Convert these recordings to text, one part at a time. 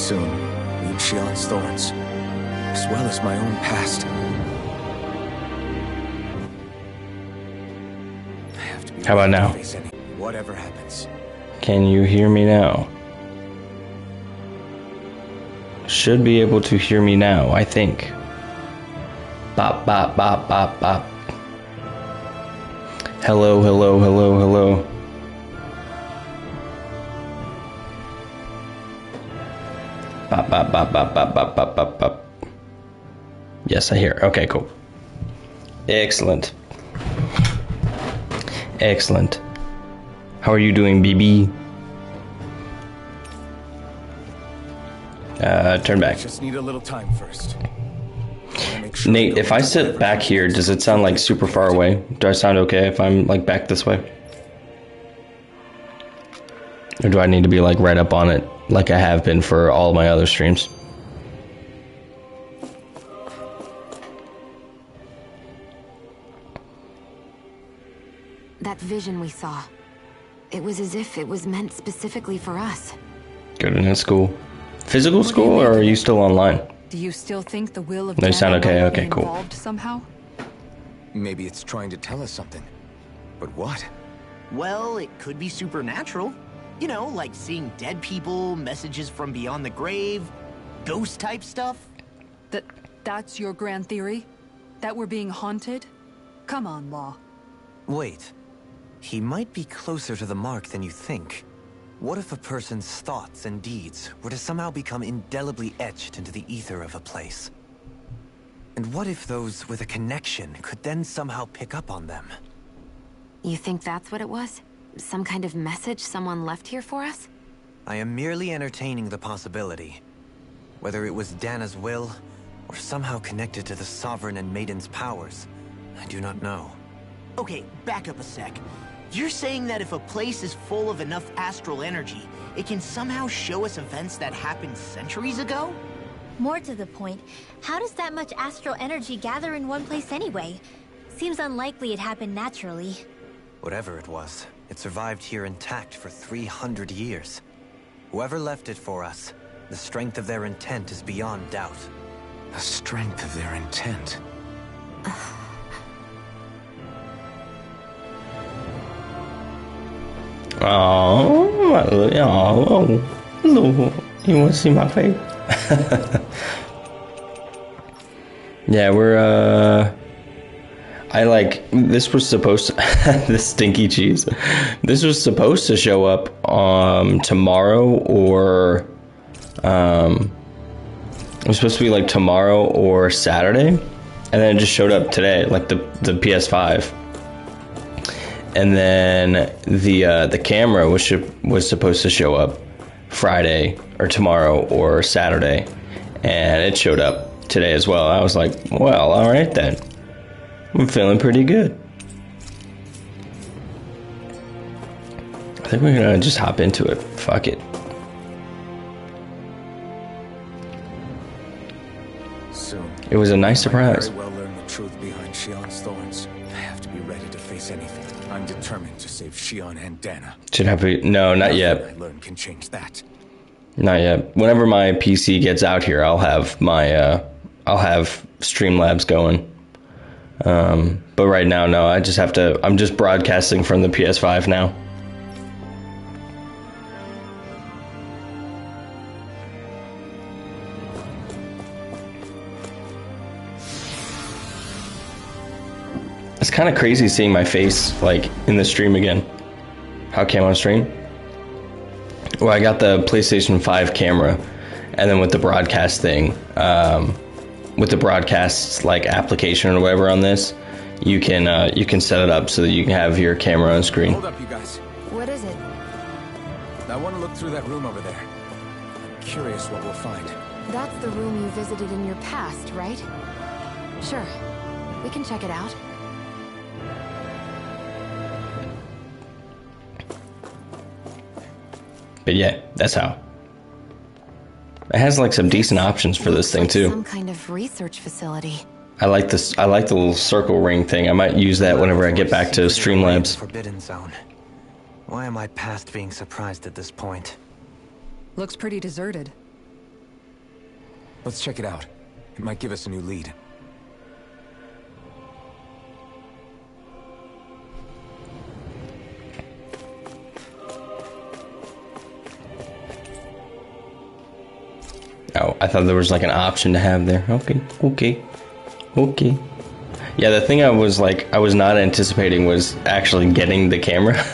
soon lead Shion's thorns, as well as my own past. I have to be How about now? Whatever happens. Can you hear me now? Should be able to hear me now, I think. Bop, bop, bop, bop, bop. Hello, hello, hello, hello. Bop, bop, bop, bop, bop, bop, bop, bop, bop. Yes, I hear. Okay, cool. Excellent. Excellent. How are you doing, BB? Turn back. Just need a little time first. Sure Nate, if I sit back here, does it sound like super far away? Do I sound okay if I'm like back this way? Or do I need to be like right up on it like I have been for all my other streams? That vision we saw, it was as if it was meant specifically for us. Good in school. Physical school, or are you still online? Do you still think the will of They sound Dana okay, might okay, be cool. involved somehow? Maybe it's trying to tell us something. But what? Well, it could be supernatural. You know, like seeing dead people, messages from beyond the grave, ghost type stuff. That's your grand theory? That we're being haunted? Come on, Law. Wait. He might be closer to the mark than you think. What if a person's thoughts and deeds were to somehow become indelibly etched into the ether of a place? And what if those with a connection could then somehow pick up on them? You think that's what it was? Some kind of message someone left here for us? I am merely entertaining the possibility. Whether it was Dana's will, or somehow connected to the Sovereign and Maiden's powers, I do not know. Okay, back up a sec. You're saying that if a place is full of enough astral energy, it can somehow show us events that happened centuries ago? More to the point, how does that much astral energy gather in one place anyway? Seems unlikely it happened naturally. Whatever it was, it survived here intact for 300 years. Whoever left it for us, the strength of their intent is beyond doubt. The strength of their intent. Oh, hello. You want to see my face? Yeah, we're, this was supposed to, this stinky cheese. This was supposed to show up, tomorrow or, it was supposed to be like tomorrow or Saturday. And then it just showed up today, like the PS5. And then the camera was supposed to show up Friday or tomorrow or Saturday, and it showed up today as well. I was like, well, all right then. I'm feeling pretty good. I think we're gonna just hop into it. Fuck it. Soon. It was a nice I might surprise. very well learn the truth behind Shion's thorns. I have to be ready to face anything. I'm determined to save Shion and Dana. Should have no, not yet. Nothing I learn can change that. Not yet. Whenever my PC gets out here, I'll have my I'll have Streamlabs going. But right now, no. I just have to. I'm just broadcasting from the PS5 now. It's kind of crazy seeing my face like in the stream again. How came on stream? Well, I got the PlayStation 5 camera, and then with the broadcast thing, with the broadcast like application or whatever on this, you can set it up so that you can have your camera on screen. Hold up, you guys. What is it? I want to look through that room over there. I'm curious what we'll find. That's the room you visited in your past, right? Sure. We can check it out. But yeah, that's how. It has like some decent options for this thing too. Some kind of research facility. I like this. I like the little circle ring thing. I might use that whenever I get back to Streamlabs. Forbidden Zone. Why am I past being surprised at this point? Looks pretty deserted. Let's check it out. It might give us a new lead. Oh, I thought there was like an option to have there. Okay. Yeah, the thing I was not anticipating was actually getting the camera.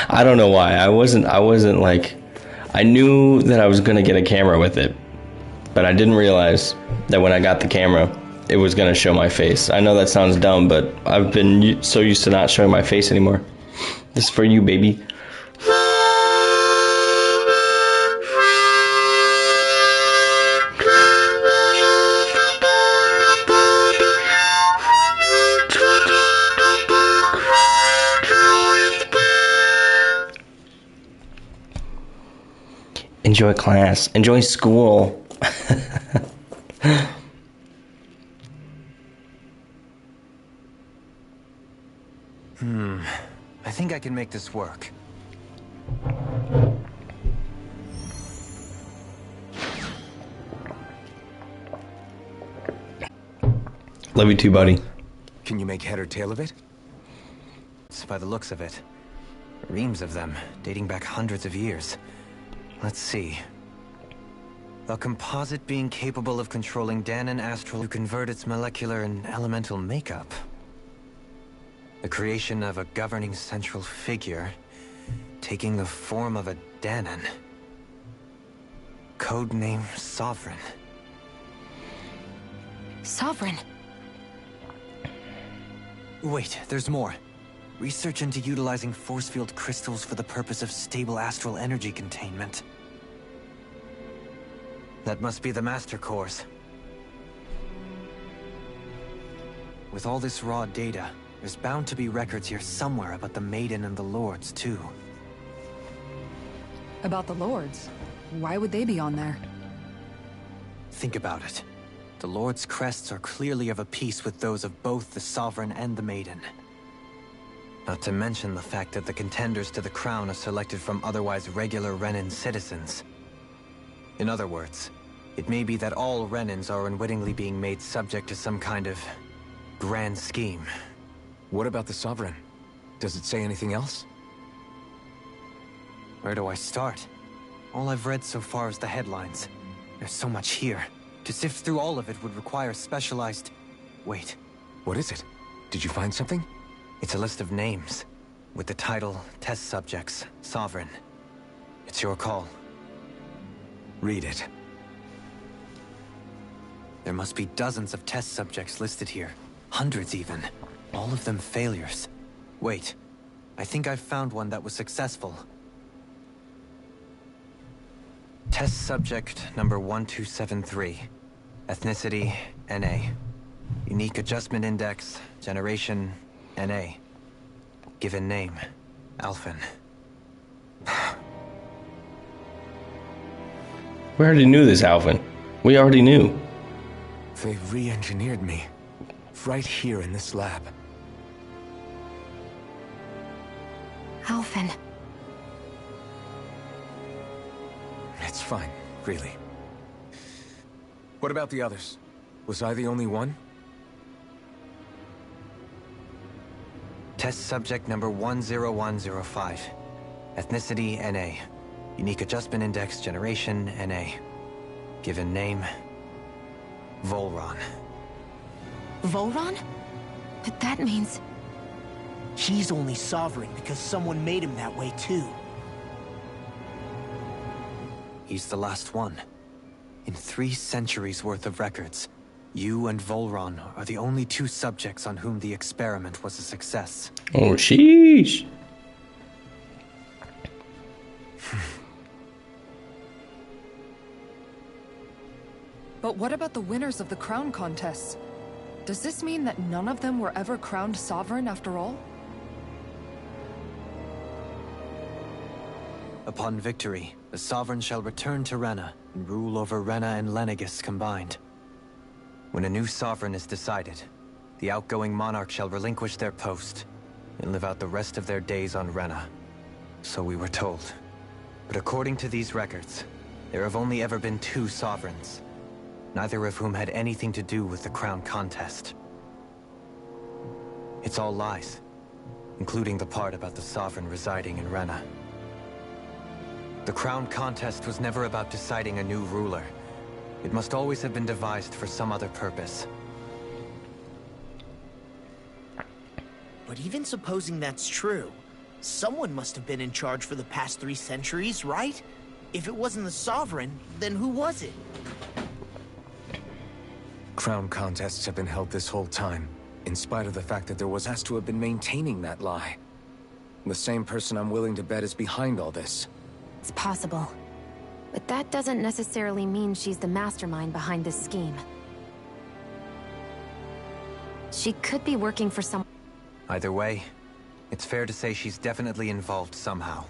I don't know why. I wasn't like, I knew that I was gonna get a camera with it, but I didn't realize that when I got the camera, it was gonna show my face. I know that sounds dumb, but I've been so used to not showing my face anymore. This is for you, baby. Enjoy class. Enjoy school. I think I can make this work. Love you too, buddy. Can you make head or tail of it? It's by the looks of it. Reams of them, dating back hundreds of years. Let's see. A composite being capable of controlling Dahnan astral to convert its molecular and elemental makeup. The creation of a governing central figure, taking the form of a Dahnan. Codename Sovereign. Sovereign. Wait, there's more. Research into utilizing force field crystals for the purpose of stable astral energy containment. That must be the Master Cores. With all this raw data, there's bound to be records here somewhere about the Maiden and the Lords, too. About the Lords? Why would they be on there? Think about it. The Lord's crests are clearly of a piece with those of both the Sovereign and the Maiden. Not to mention the fact that the contenders to the crown are selected from otherwise regular Renan citizens. In other words, it may be that all Renans are unwittingly being made subject to some kind of grand scheme. What about the Sovereign? Does it say anything else? Where do I start? All I've read so far is the headlines. There's so much here. To sift through all of it would require specialized... Wait. What is it? Did you find something? It's a list of names, with the title, Test Subjects, Sovereign. It's your call. Read it. There must be dozens of test subjects listed here. Hundreds even. All of them failures. Wait, I think I've found one that was successful. Test subject number 1273. Ethnicity, NA. Unique adjustment index, generation, NA. Given name, Alphen. We already knew this, Alphen. We already knew. They've re-engineered me. Right here in this lab. Alphen. It's fine, really. What about the others? Was I the only one? Test subject number 10105. Ethnicity, NA. Unique adjustment index, generation, NA. Given name, Volron. Volron? But that means... He's only Sovereign because someone made him that way too. He's the last one. In 3 centuries worth of records, you and Volron are the only 2 subjects on whom the experiment was a success. Oh, sheesh. But what about the winners of the crown contests? Does this mean that none of them were ever crowned sovereign after all? Upon victory, the Sovereign shall return to Rena and rule over Rena and Lenegis combined. When a new Sovereign is decided, the outgoing monarch shall relinquish their post and live out the rest of their days on Rena. So we were told. But according to these records, there have only ever been 2 Sovereigns, neither of whom had anything to do with the crown contest. It's all lies, including the part about the Sovereign residing in Rena. The crown contest was never about deciding a new ruler. It must always have been devised for some other purpose. But even supposing that's true, someone must have been in charge for the past 3 centuries, right? If it wasn't the Sovereign, then who was it? Crown contests have been held this whole time, in spite of the fact that there was has to have been maintaining that lie. The same person I'm willing to bet is behind all this. It's possible. But that doesn't necessarily mean she's the mastermind behind this scheme. She could be working for some... Either way, it's fair to say she's definitely involved somehow.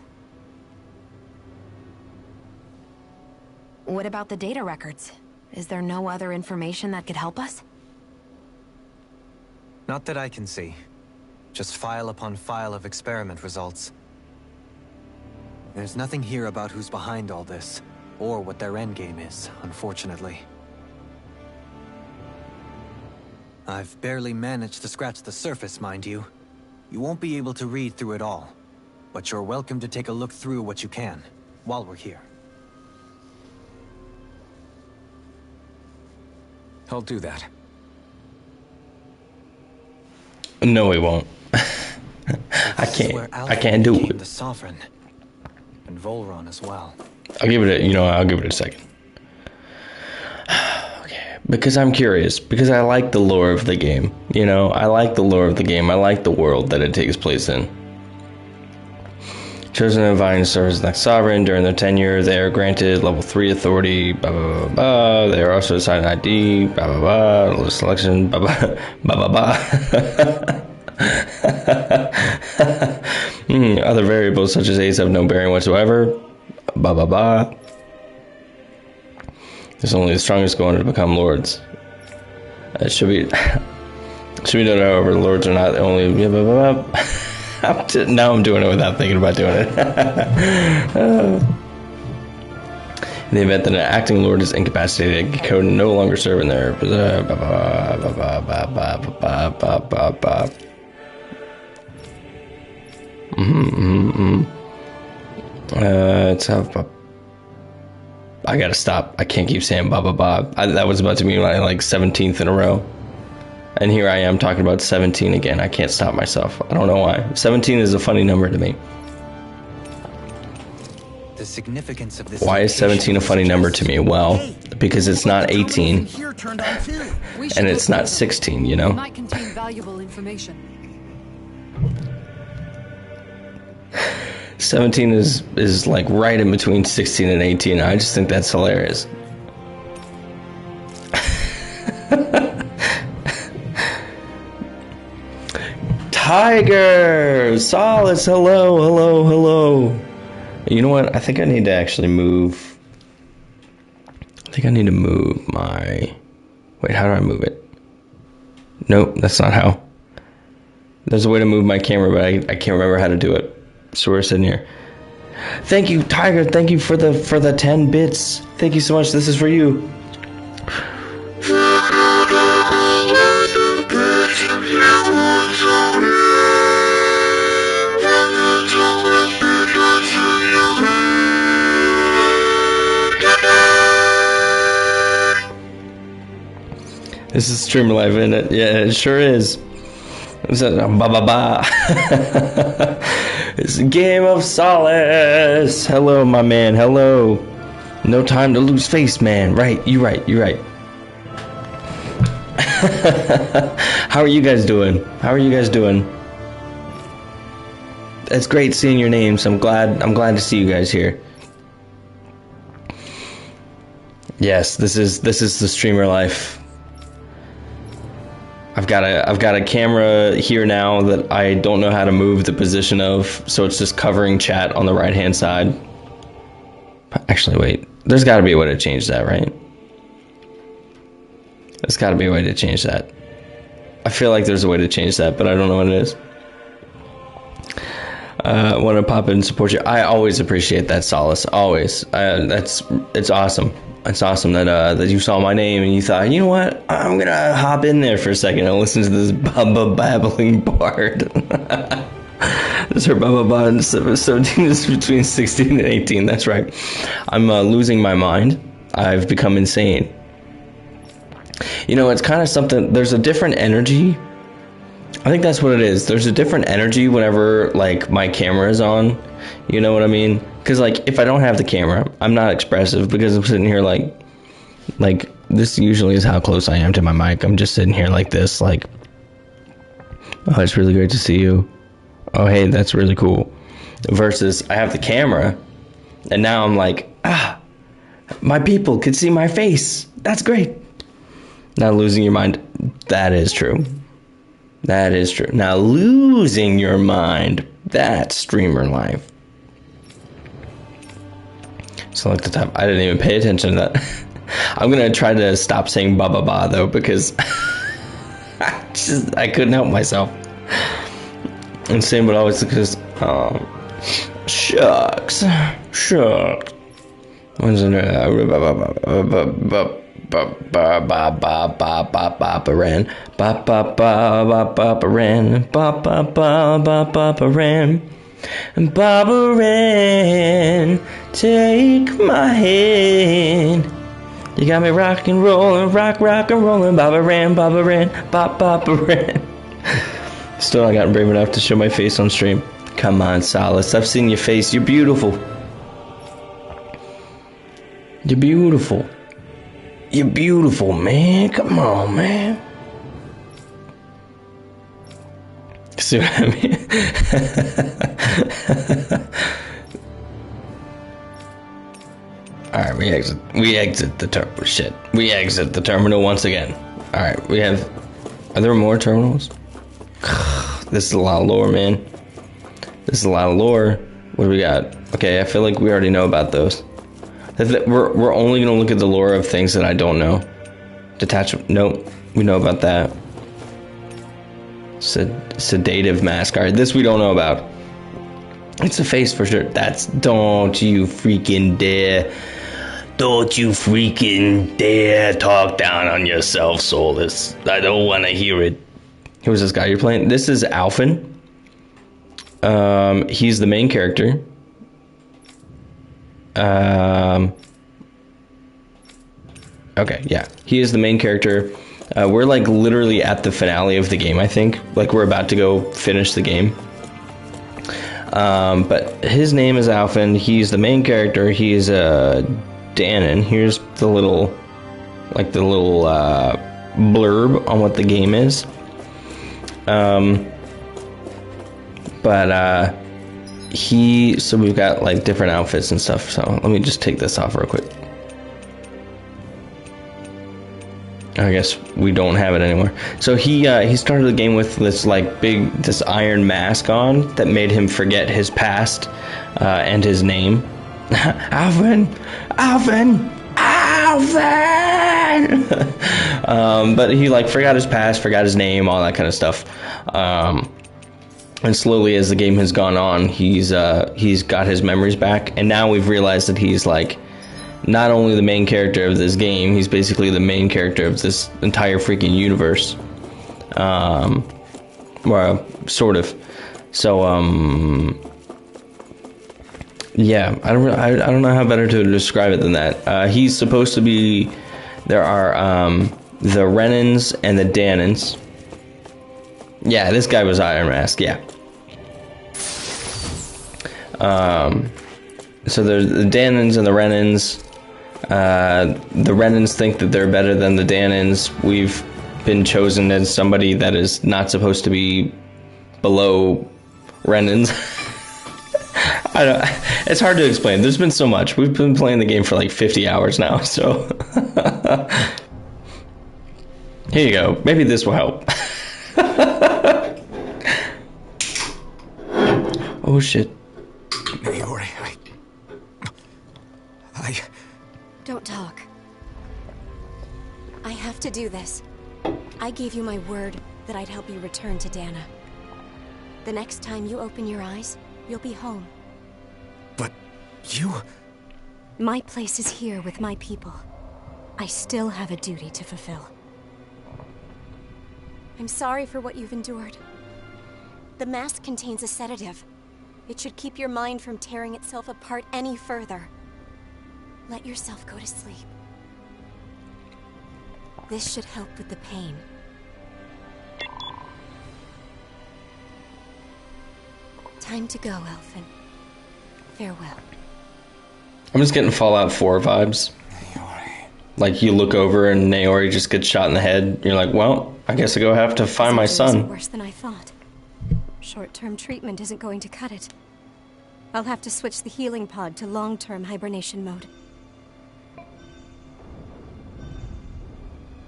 What about the data records? Is there no other information that could help us? Not that I can see. Just file upon file of experiment results. There's nothing here about who's behind all this, or what their endgame is, unfortunately. I've barely managed to scratch the surface, mind you. You won't be able to read through it all, but you're welcome to take a look through what you can, while we're here. I'll do that. No, we won't. I can't do it. The Sovereign. And Volron as well. I'll give it a second. Okay, because I'm curious. Because I like the lore of the game. I like the lore of the game. I like the world that it takes place in. Chosen and Divine serve as the next sovereign. During their tenure, they are granted level 3 authority. Blah blah blah blah. They are also assigned an ID. Blah blah blah. Selection. Blah blah blah blah blah. Other variables such as age have no bearing whatsoever. Blah blah blah. There's only the strongest go on to become lords. It should be noted, however, the lords are not the only. Blah blah blah. Now I'm doing it without thinking about doing it. In the event that an acting lord is incapacitated, he can no longer serve in their. I gotta stop. I can't keep saying ba ba ba. That was about to be my 17th in a row. And here I am talking about 17 again. I can't stop myself. I don't know why. 17 is a funny number to me. The significance of this. Why is 17 a funny number to me? Well, because it's not 18. And it's not 16, It might contain valuable information. 17 is like right in between 16 and 18. I just think that's hilarious. Tiger! Solace, hello. You know what? I think I need to actually move. I think I need to move my... Wait, how do I move it? Nope, that's not how. There's a way to move my camera, but I can't remember how to do it. So we're sitting here. Thank you, Tiger. Thank you for the 10 bits. Thank you so much. This is for you. This is Streamer Live, isn't it? Yeah, it sure is. It's a ba ba ba. It's a game of solace. Hello, my man. Hello. No time to lose face, man. Right. You're right. How are you guys doing? It's great seeing your names. I'm glad to see you guys here. Yes, this is the Streamer Life. I've got a camera here now that I don't know how to move the position of, so it's just covering chat on the right hand side. Actually, wait. There's got to be a way to change that, right? There's got to be a way to change that. I feel like there's a way to change that, but I don't know what it is. I want to pop in and support you. I always appreciate that, Solace. Always. It's awesome. It's awesome that that you saw my name and you thought, you know what, I'm gonna hop in there for a second and listen to this Baba babbling bard. This is her Baba Bard 17 is between 16 and 18. That's right. I'm losing my mind. I've become insane. You know, it's kind of something. There's a different energy. I think that's what it is. There's a different energy whenever like my camera is on. You know what I mean? Because like if I don't have the camera, I'm not expressive because I'm sitting here like this usually is how close I am to my mic. I'm just sitting here like this, like, oh, it's really great to see you. Oh, hey, that's really cool. Versus I have the camera and now I'm like, my people could see my face. That's great. Now losing your mind. That is true. That is true. Now losing your mind. That's streamer life. So like the top, I didn't even pay attention to that. I'm gonna try to stop saying ba ba ba though because I couldn't help myself. And same would always because shucks. When's in Baba Ran, take my hand. You got me rock and rollin', rock and rollin'. Baba Ran, Baba Ran. Still not gotten brave enough to show my face on stream. Come on, Solace. I've seen your face. You're beautiful. You're beautiful. You're beautiful, man. Come on, man. See what I mean? Alright, we exit the terminal. Shit. We exit the terminal once again. Alright, we have... Are there more terminals? This is a lot of lore, man. This is a lot of lore. What do we got? Okay, I feel like we already know about those. We're only going to look at the lore of things that I don't know. Detachment. Nope. We know about that. Sedative mask. Alright, this we don't know about. It's a face for sure. Don't you freaking dare. Don't you freaking dare talk down on yourself, Solus. I don't want to hear it. Who's this guy you're playing? This is Alphen. He's the main character. Okay, yeah. He is the main character. We're like literally at the finale of the game, I think. Like we're about to go finish the game. But his name is Alphen. He's the main character. He is Danon. Here's the little blurb on what the game is. So we've got like different outfits and stuff. So let me just take this off real quick. I guess we don't have it anymore. So he started the game with this like this iron mask on that made him forget his past and his name. Alphen. But he like forgot his past, forgot his name, all that kind of stuff. And slowly as the game has gone on, he's got his memories back, and now we've realized that he's like not only the main character of this game, he's basically the main character of this entire freaking universe. Well, sort of. So, yeah, I don't know how better to describe it than that. He's supposed to be. There are the Renans and the Danons. Yeah, this guy was Iron Mask. Yeah. So there's the Danons and the Renans. The Renans think that they're better than the Danons. We've been chosen as somebody that is not supposed to be below Renans. It's hard to explain. There's been so much. We've been playing the game for like 50 hours now, so... Here you go. Maybe this will help. Oh, shit. Naori, Don't talk. I have to do this. I gave you my word that I'd help you return to Dana. The next time you open your eyes, you'll be home. But you... My place is here with my people. I still have a duty to fulfill. I'm sorry for what you've endured. The mask contains a sedative. It should keep your mind from tearing itself apart any further. Let yourself go to sleep. This should help with the pain. Time to go, Elfin. Farewell. I'm just getting Fallout 4 vibes. Like, you look over and Naori just gets shot in the head. You're like, well, I guess I go have to find my son. Worse than I thought. Short-term treatment isn't going to cut it. I'll have to switch the healing pod to long-term hibernation mode.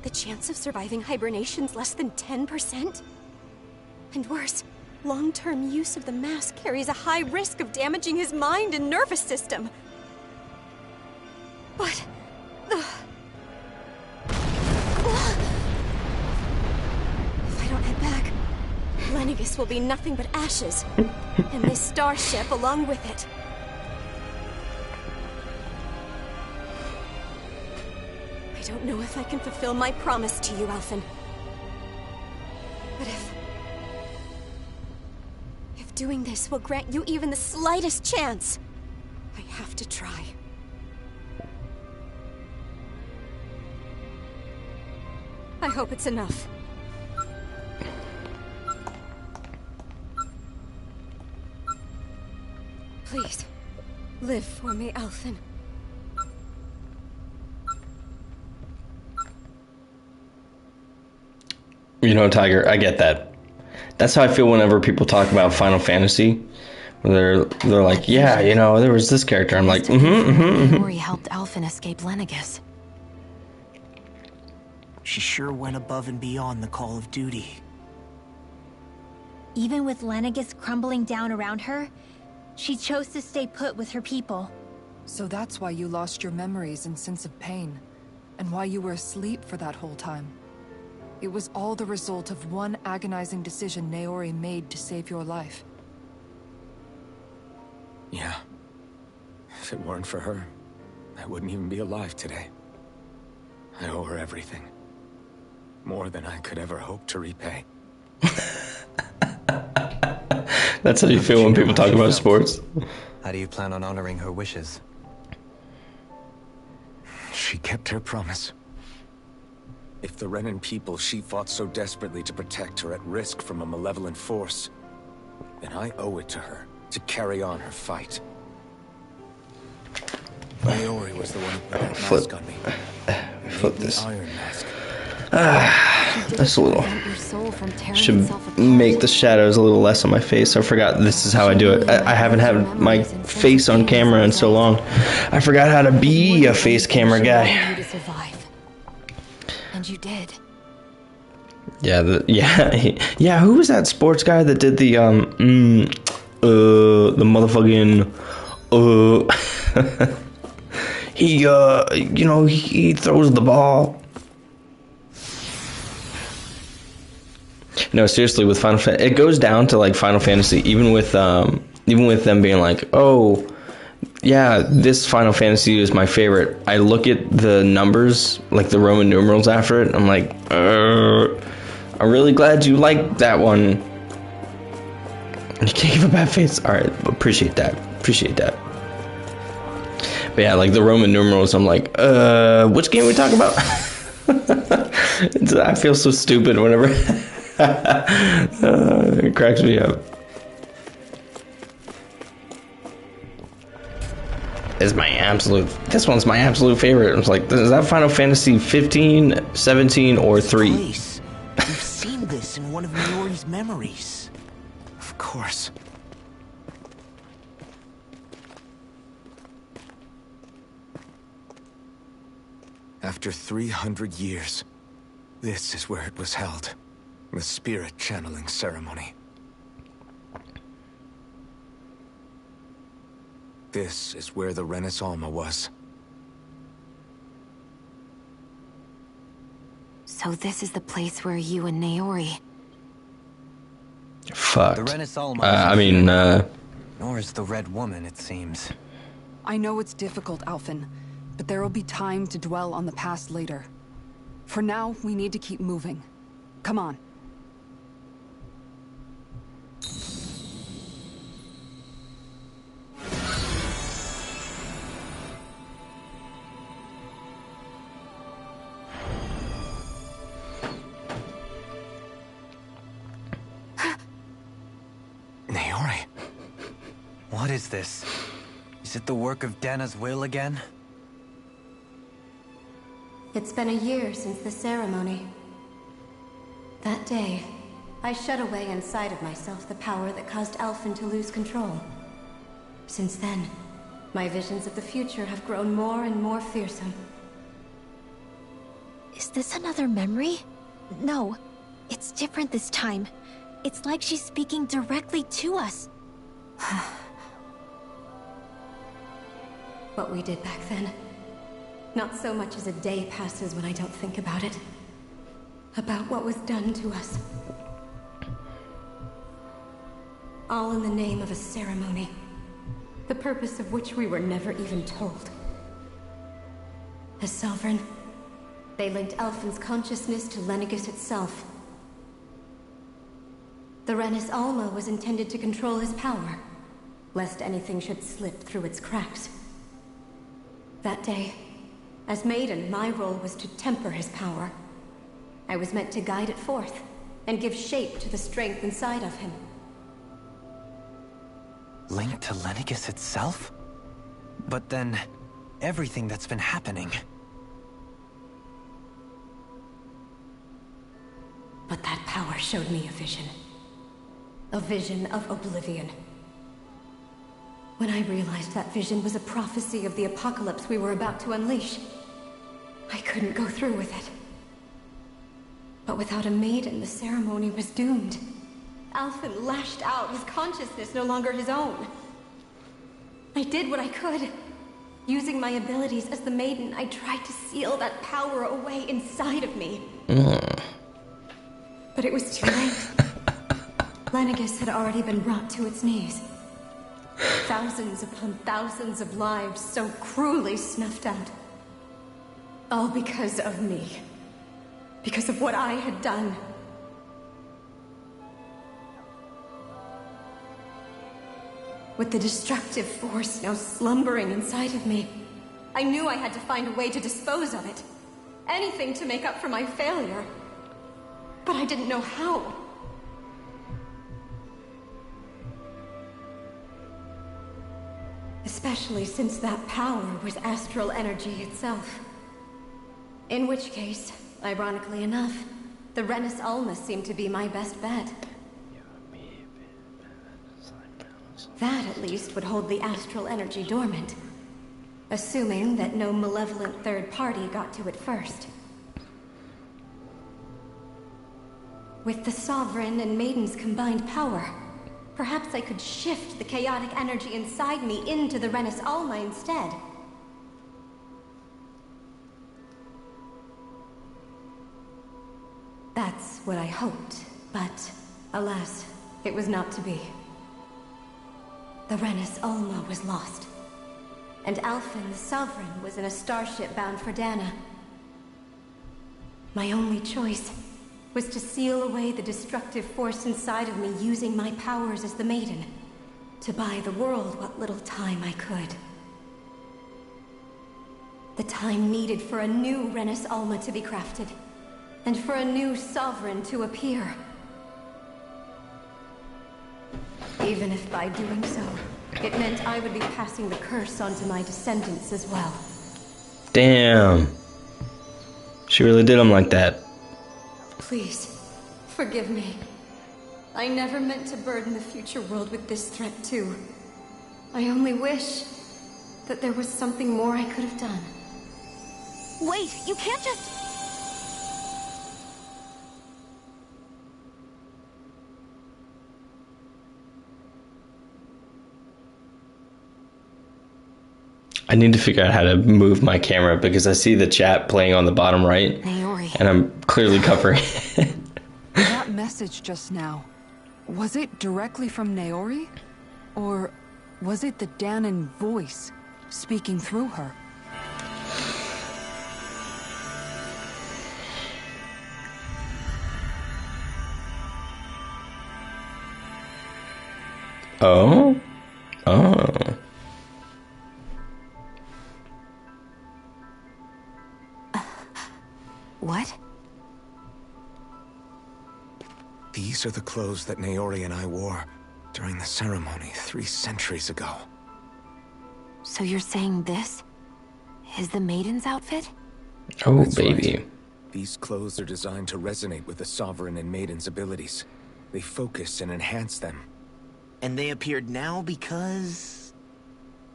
The chance of surviving hibernation's less than 10%? And worse, long-term use of the mask carries a high risk of damaging his mind and nervous system. But... if I don't head back, Lenegis will be nothing but ashes. And this starship along with it. I don't know if I can fulfill my promise to you, Alphen. But if doing this will grant you even the slightest chance, I have to try. I hope it's enough. Please, live for me, Alphen. You know, Tiger, I get that. That's how I feel whenever people talk about Final Fantasy. They're like, yeah, you know, there was this character. I'm like, Naori helped Alphen escape Lenegis. She sure went above and beyond the call of duty. Even with Lenegis crumbling down around her, she chose to stay put with her people. So that's why you lost your memories and sense of pain, and why you were asleep for that whole time. It was all the result of one agonizing decision Naori made to save your life. Yeah. If it weren't for her, I wouldn't even be alive today. I owe her everything. More than I could ever hope to repay. That's how you feel when people talk about sports. How do you plan on honoring her wishes? She kept her promise. If the Renan people she fought so desperately to protect are at risk from a malevolent force, then I owe it to her to carry on her fight. Naori was the one who put that mask on me. Flip this. Iron mask. That's a little. Should make the shadows a little less on my face. I forgot this is how I do it. I haven't had my face on camera in so long. I forgot how to be a face camera guy. And you did. Yeah, yeah. Who was that sports guy that did the motherfucking he you know, he throws the ball. No, seriously, with Final Fantasy, it goes down to like Final Fantasy, even with them being like, oh, yeah, this Final Fantasy is my favorite. I look at the numbers, like the Roman numerals after it, I'm like, I'm really glad you liked that one. You can't give a bad face. All right, appreciate that. But yeah, like the Roman numerals, I'm like, which game are we talking about? I feel so stupid whenever. It cracks me up. This one's my absolute favorite. I was like, is that Final Fantasy 15, 17, or 3? Place. We've seen this in one of Naori's memories. Of course. After 300 years, this is where it was held. The spirit channeling ceremony. This is where the Renis Alma was. So this is the place where you and Naori... Fuck. The Renis Alma. Nor is the Red Woman, it seems. I know it's difficult, Alphen, but there will be time to dwell on the past later. For now, we need to keep moving. Come on. Naori. What is this? Is it the work of Dana's will again? It's been a year since the ceremony. That day, I shut away inside of myself the power that caused Alphen to lose control. Since then, my visions of the future have grown more and more fearsome. Is this another memory? No, it's different this time. It's like she's speaking directly to us. What we did back then. Not so much as a day passes when I don't think about it. About what was done to us. All in the name of a ceremony. The purpose of which we were never even told. As Sovereign, they linked Alphen's consciousness to Lenegis itself. The Renis Alma was intended to control his power, lest anything should slip through its cracks. That day, as Maiden, my role was to temper his power. I was meant to guide it forth, and give shape to the strength inside of him. Linked to Lenegis itself? But then, everything that's been happening... But that power showed me a vision. A vision of oblivion. When I realized that vision was a prophecy of the apocalypse we were about to unleash, I couldn't go through with it. But without a maiden, the ceremony was doomed. Alphen lashed out, his consciousness no longer his own. I did what I could. Using my abilities as the maiden, I tried to seal that power away inside of me. But it was too late. Lenegis had already been brought to its knees. Thousands upon thousands of lives so cruelly snuffed out. All because of me. Because of what I had done. With the destructive force now slumbering inside of me, I knew I had to find a way to dispose of it. Anything to make up for my failure. But I didn't know how. Especially since that power was astral energy itself. In which case, ironically enough, the Renis Alma seemed to be my best bet. That, at least, would hold the astral energy dormant. Assuming that no malevolent third party got to it first. With the Sovereign and Maiden's combined power, perhaps I could shift the chaotic energy inside me into the Renis Alma instead. That's what I hoped, but alas, it was not to be. The Renis Alma was lost, and Alphen, the Sovereign, was in a starship bound for Dana. My only choice was to seal away the destructive force inside of me using my powers as the Maiden, to buy the world what little time I could. The time needed for a new Renis Alma to be crafted, and for a new Sovereign to appear. Even if by doing so, it meant I would be passing the curse on to my descendants as well. Damn. She really did him like that. Please, forgive me. I never meant to burden the future world with this threat too. I only wish that there was something more I could have done. Wait, you can't just... I need to figure out how to move my camera because I see the chat playing on the bottom right. Naori. And I'm clearly covering it. That message just now, was it directly from Naori? Or was it the Danan voice speaking through her? Oh? Oh. What? These are the clothes that Naori and I wore during the ceremony 3 centuries ago. So you're saying this is the Maiden's outfit? Oh, That's baby. right. These clothes are designed to resonate with the Sovereign and Maiden's abilities. They focus and enhance them. And they appeared now because...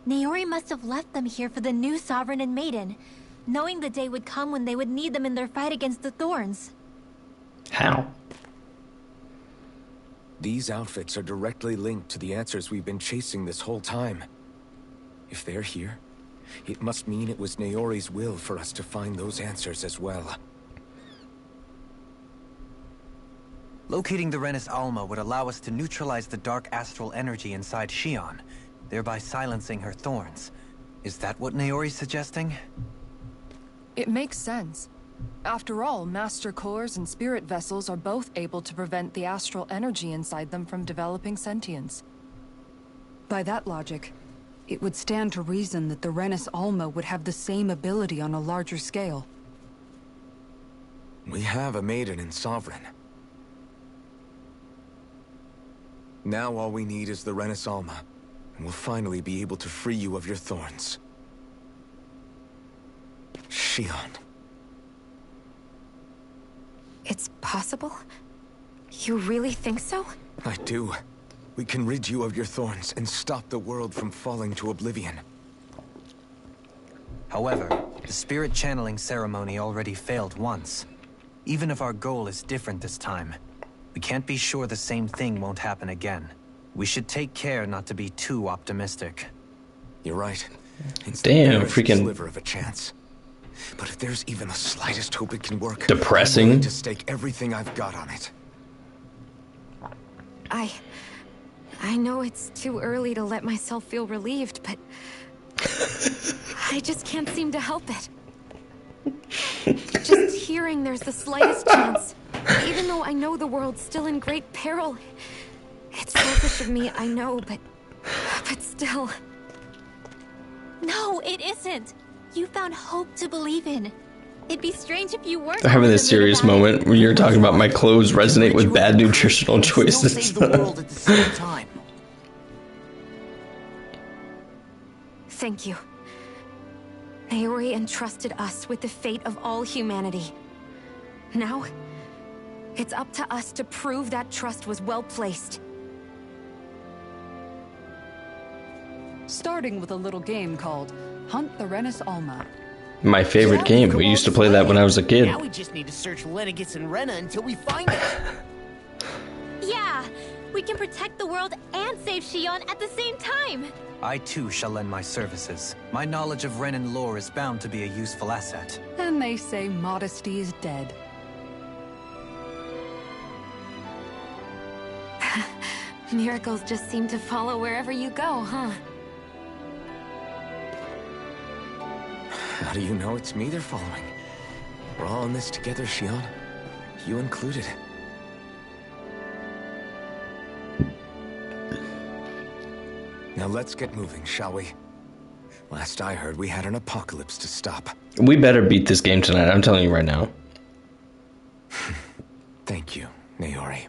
Naori must have left them here for the new Sovereign and Maiden, knowing the day would come when they would need them in their fight against the Thorns. How? These outfits are directly linked to the answers we've been chasing this whole time. If they're here, it must mean it was Naori's will for us to find those answers as well. Locating the Renis Alma would allow us to neutralize the dark astral energy inside Shion, thereby silencing her thorns. Is that what Naori's suggesting? It makes sense. After all, Master Cores and Spirit Vessels are both able to prevent the astral energy inside them from developing sentience. By that logic, it would stand to reason that the Renis Alma would have the same ability on a larger scale. We have a Maiden and Sovereign. Now all we need is the Renis Alma, and we'll finally be able to free you of your thorns. Shion. It's possible? You really think so? I do. We can rid you of your thorns and stop the world from falling to oblivion. However, the spirit channeling ceremony already failed once. Even if our goal is different this time, we can't be sure the same thing won't happen again. We should take care not to be too optimistic. You're right. It's Damn, the freaking sliver of a chance. But if there's even the slightest hope it can work, depressing. I'm willing to stake everything I've got on it. I know it's too early to let myself feel relieved, but I just can't seem to help it. Just hearing there's the slightest chance, even though I know the world's still in great peril. It's selfish of me, I know, but still. No, it isn't. You found hope to believe in. It'd be strange if you weren't. They're having this serious moment where you're talking about my clothes resonate with bad nutritional choices. Save the world at the same time. Thank you. Naori entrusted us with the fate of all humanity. Now, it's up to us to prove that trust was well placed. Starting with a little game called Hunt the Renis Alma. My favorite game. We used to play that when I was a kid. Now we just need to search Lenegis and Rena until we find it. Yeah, we can protect the world and save Shion at the same time. I too shall lend my services. My knowledge of Renan lore is bound to be a useful asset. And they say modesty is dead. Miracles just seem to follow wherever you go, huh? How do you know it's me they're following? We're all in this together, Shion. You included. Now let's get moving, shall we? Last I heard, we had an apocalypse to stop. We better beat this game tonight. I'm telling you right now. Thank you, Naori.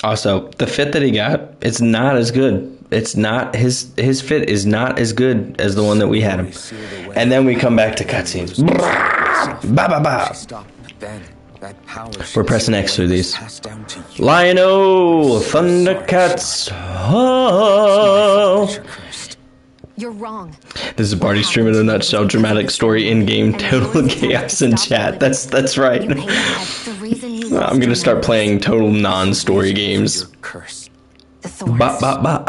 Also, the fit that he got, it's not as good. It's not his fit is not as good as the one that we had him. And then we come back to cutscenes. Ba ba ba. We're pressing X through these. Lion-O, Thundercats. Oh. You're wrong. This is Barty Stream in a nutshell. Dramatic story in game. Total chaos in chat. That's right. I'm gonna start playing total non-story games. Ba ba ba.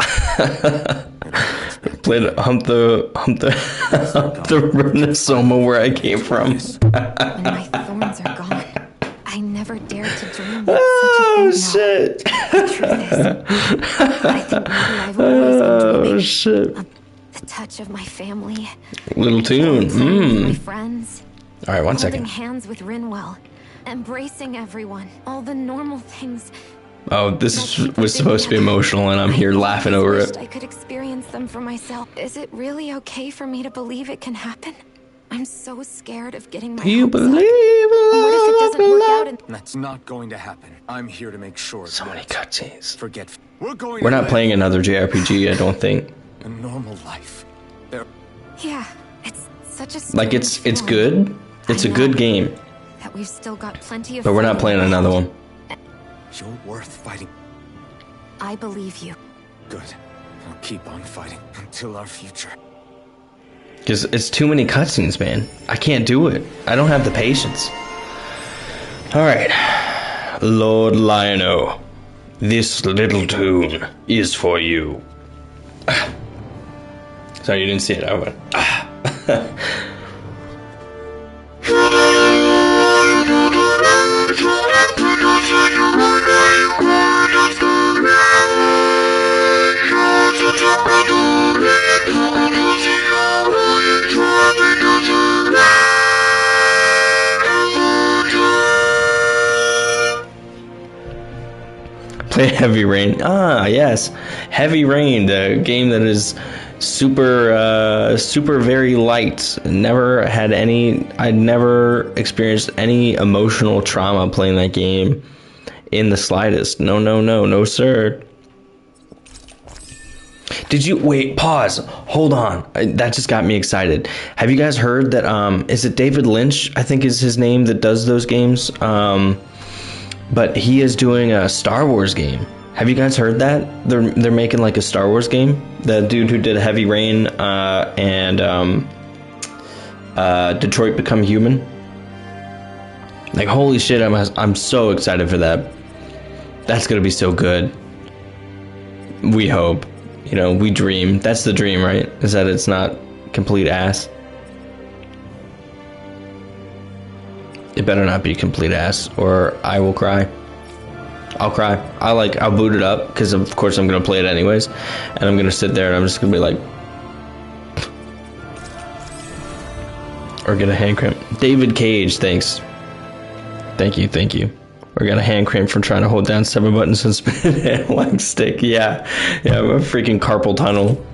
Played hump the Renisoma where I came from. When my thorns are gone, I never dared to dream of Oh such a thing. shit. The truth is, I think maybe I've always been dreaming. Oh shit. The touch of my family. Little tune. My friends. All right, 1 Holding second. hands with Rinwell. Embracing everyone. All the normal things Oh, was supposed to be emotional, and I'm here laughing over it. I could experience them for myself. Is it really okay for me to believe it can happen? I'm so scared of getting my You hopes up. believe What if it doesn't work out and That's not going to happen. I'm here to make sure. So many cutscenes. Forget. We're not playing another JRPG, I don't think. A normal life. There. Yeah, it's such a Like it's good. It's a good game, that we've still got plenty of but we're not playing another one. You're worth fighting. I believe you. Good. I'll keep on fighting until our future. Because it's too many cutscenes, man. I can't do it. I don't have the patience. Alright. Lord Lion-O, this little tune is for you. Sorry, you didn't see it. I went. Play Heavy Rain. Ah, yes. Heavy Rain, the game that is super very light. I'd never experienced any emotional trauma playing that game in the slightest. No, sir. Did you wait? Pause. Hold on. That just got me excited. Have you guys heard that? Is it David Lynch? I think is his name that does those games. But he is doing a Star Wars game. Have you guys heard that? They're making like a Star Wars game. The dude who did Heavy Rain and Detroit Become Human. Like holy shit! I'm so excited for that. That's gonna be so good. We hope. You know, we dream. That's the dream, right? Is that it's not complete ass. It better not be complete ass, or I will cry. I'll cry. I'll boot it up, because of course I'm going to play it anyways. And I'm going to sit there and I'm just going to be like... Or get a hand cramp. David Cage, thanks. Thank you. Or got a hand cramp from trying to hold down 7 buttons and spin it like stick. Yeah, a freaking carpal tunnel.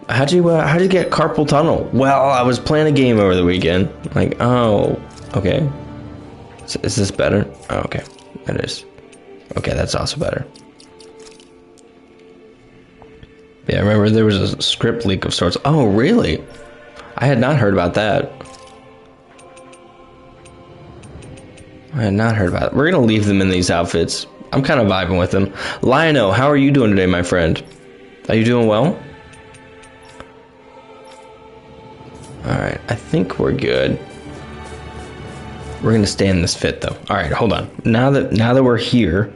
How'd you get carpal tunnel? Well, I was playing a game over the weekend. Like, oh, okay. Is this better? Oh, okay, it is. Okay, that's also better. Yeah, I remember there was a script leak of sorts. Oh, really? I had not heard about that. We're gonna leave them in these outfits. I'm kind of vibing with them. Lion-O, how are you doing today, my friend? Are you doing well? Alright, I think we're good. We're gonna stay in this fit though. Alright, hold on. Now that we're here,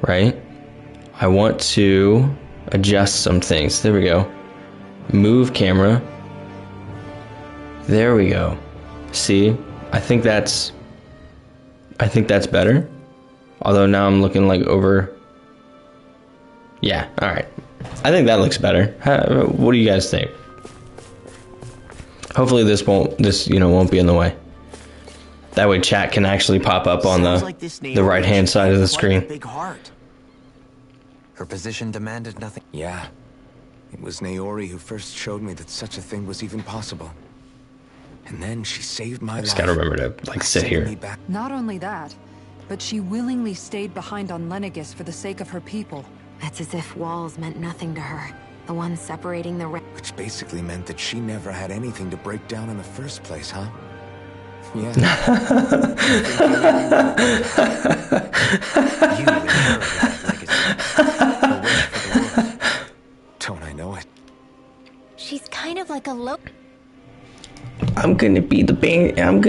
right? I want to adjust some things. There we go. Move camera. There we go. See? I think that's better. Although now I'm looking like over. Yeah, alright. I think that looks better. What do you guys think? Hopefully this won't be in the way. That way chat can actually pop up on the right hand side of the screen. Big heart. Her position demanded nothing. Yeah. It was Naori who first showed me that such a thing was even possible. And then she saved my life. I just gotta remember to sit here. Not only that, but she willingly stayed behind on Lenegis for the sake of her people. It's as if walls meant nothing to her. The one separating the Which basically meant that she never had anything to break down in the first place, huh? Yeah. You inherited legacy. A wish for the world. Don't I know it? She's kind of like a I'm gonna be the Bantam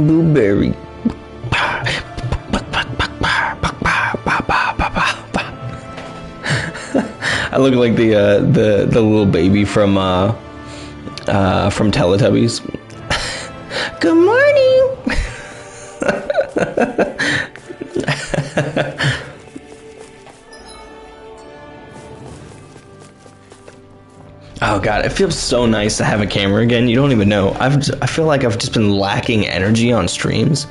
Blueberry. I look like the little baby from Teletubbies. Good morning. Oh god, it feels so nice to have a camera again. You don't even know. I feel like I've just been lacking energy on streams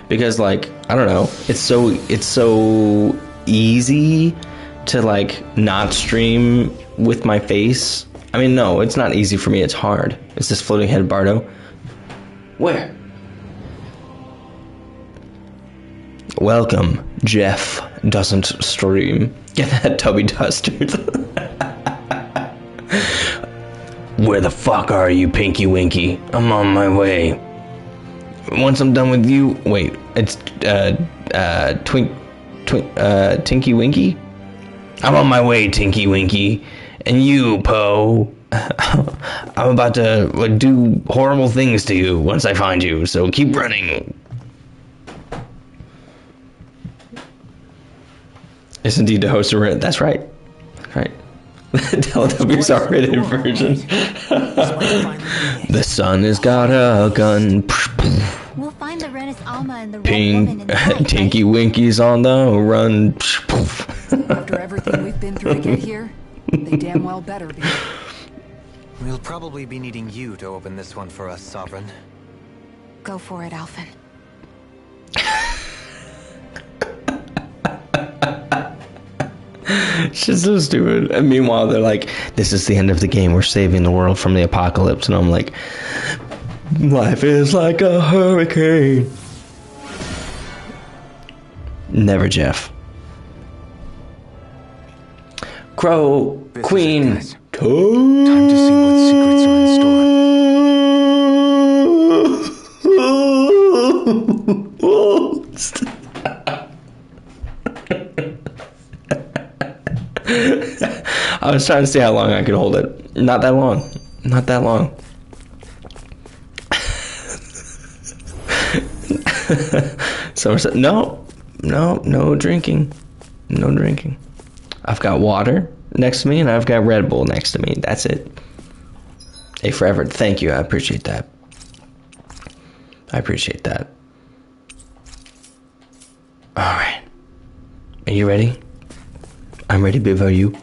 because, like, I don't know. It's so easy to like not stream with my face. I mean, no, it's not easy for me. It's hard. Is this floating head Bardo? Where? Welcome, Jeff doesn't stream. Get that tubby dustard. Where the fuck are you, Pinky Winky? I'm on my way. Once I'm done with you, wait, it's Tinky Winky? I'm on my way, Tinky Winky. And you, Poe, I'm about to do horrible things to you once I find you, so keep running. Is indeed the host of That's right. That's right. Teletubbies R-rated version. The sun has got a gun. We'll find the Renis Alma and the Red Ping. Woman in the night, Tinky Winky's on the run. After everything we've been through to get here, they damn well better be. We'll probably be needing you to open this one for us, Sovereign. Go for it, Alphen. It's just so stupid. And meanwhile, they're like, this is the end of the game. We're saving the world from the apocalypse. And I'm like, life is like a hurricane. Never, Jeff. Crow, This is Queen. it, guys. Time to see what secrets are in store. I was trying to see how long I could hold it. Not that long. Not that long. So no drinking. No drinking. I've got water next to me and I've got Red Bull next to me. That's it. Hey, Forever, thank you. I appreciate that. I appreciate that. Alright. Are you ready? I'm ready before you.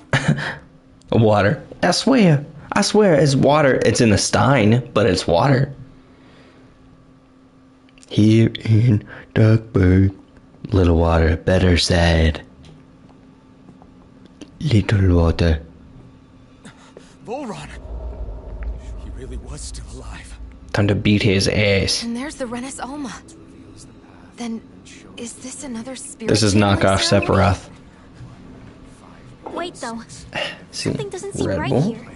Water. I swear it's water. It's in a stein, but it's water. Here in Darkburg, little water, better said. Little water. Volron! He really was still alive. Time to beat his ass. And there's the Renis Alma. Then, is this another spirit? This is channeling knockoff ceremony? Sephiroth. Wait, though. See, Something doesn't seem Red right Bull? here.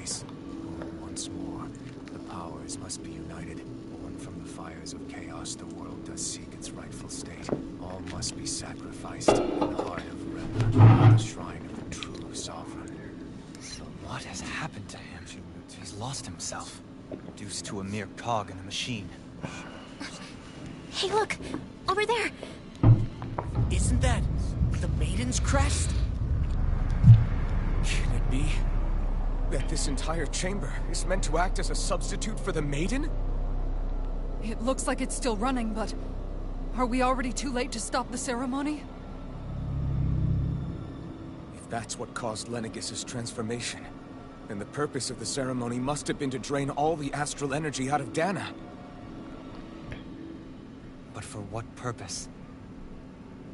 Once more, the powers must be united. Born from the fires of chaos, the world does seek its rightful state. All must be sacrificed in the heart of Rebirth, the shrine of the true sovereign. What has happened to him? He's lost himself. Reduced to a mere cog in a machine. Hey, look! Over there! Isn't that the Maiden's crest? Can it be that this entire chamber is meant to act as a substitute for the Maiden? It looks like it's still running, but are we already too late to stop the ceremony? If that's what caused Lenegis' transformation, then the purpose of the ceremony must have been to drain all the astral energy out of Dana. But for what purpose?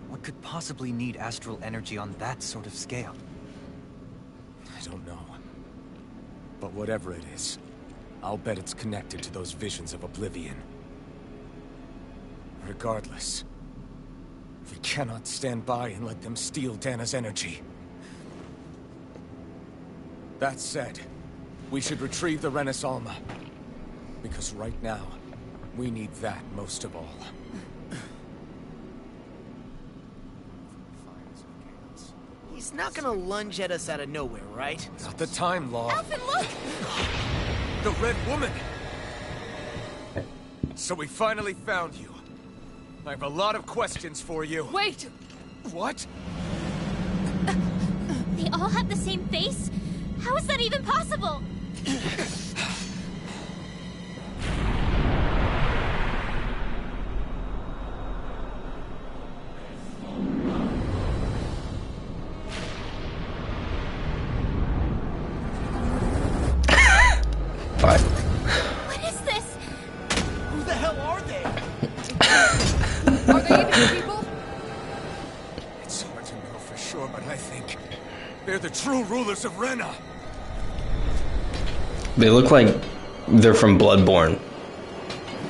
What could possibly need astral energy on that sort of scale? I don't know. But whatever it is, I'll bet it's connected to those visions of oblivion. Regardless, we cannot stand by and let them steal Dana's energy. That said, we should retrieve the Renis Alma. Because right now, we need that most of all. He's not gonna lunge at us out of nowhere, right? Not the time, Law. Alphen, look! The Red Woman! So we finally found you. I have a lot of questions for you. Wait! What? They all have the same face? How is that even possible? sure, but I think they're the true rulers of Rena. They look like they're from Bloodborne.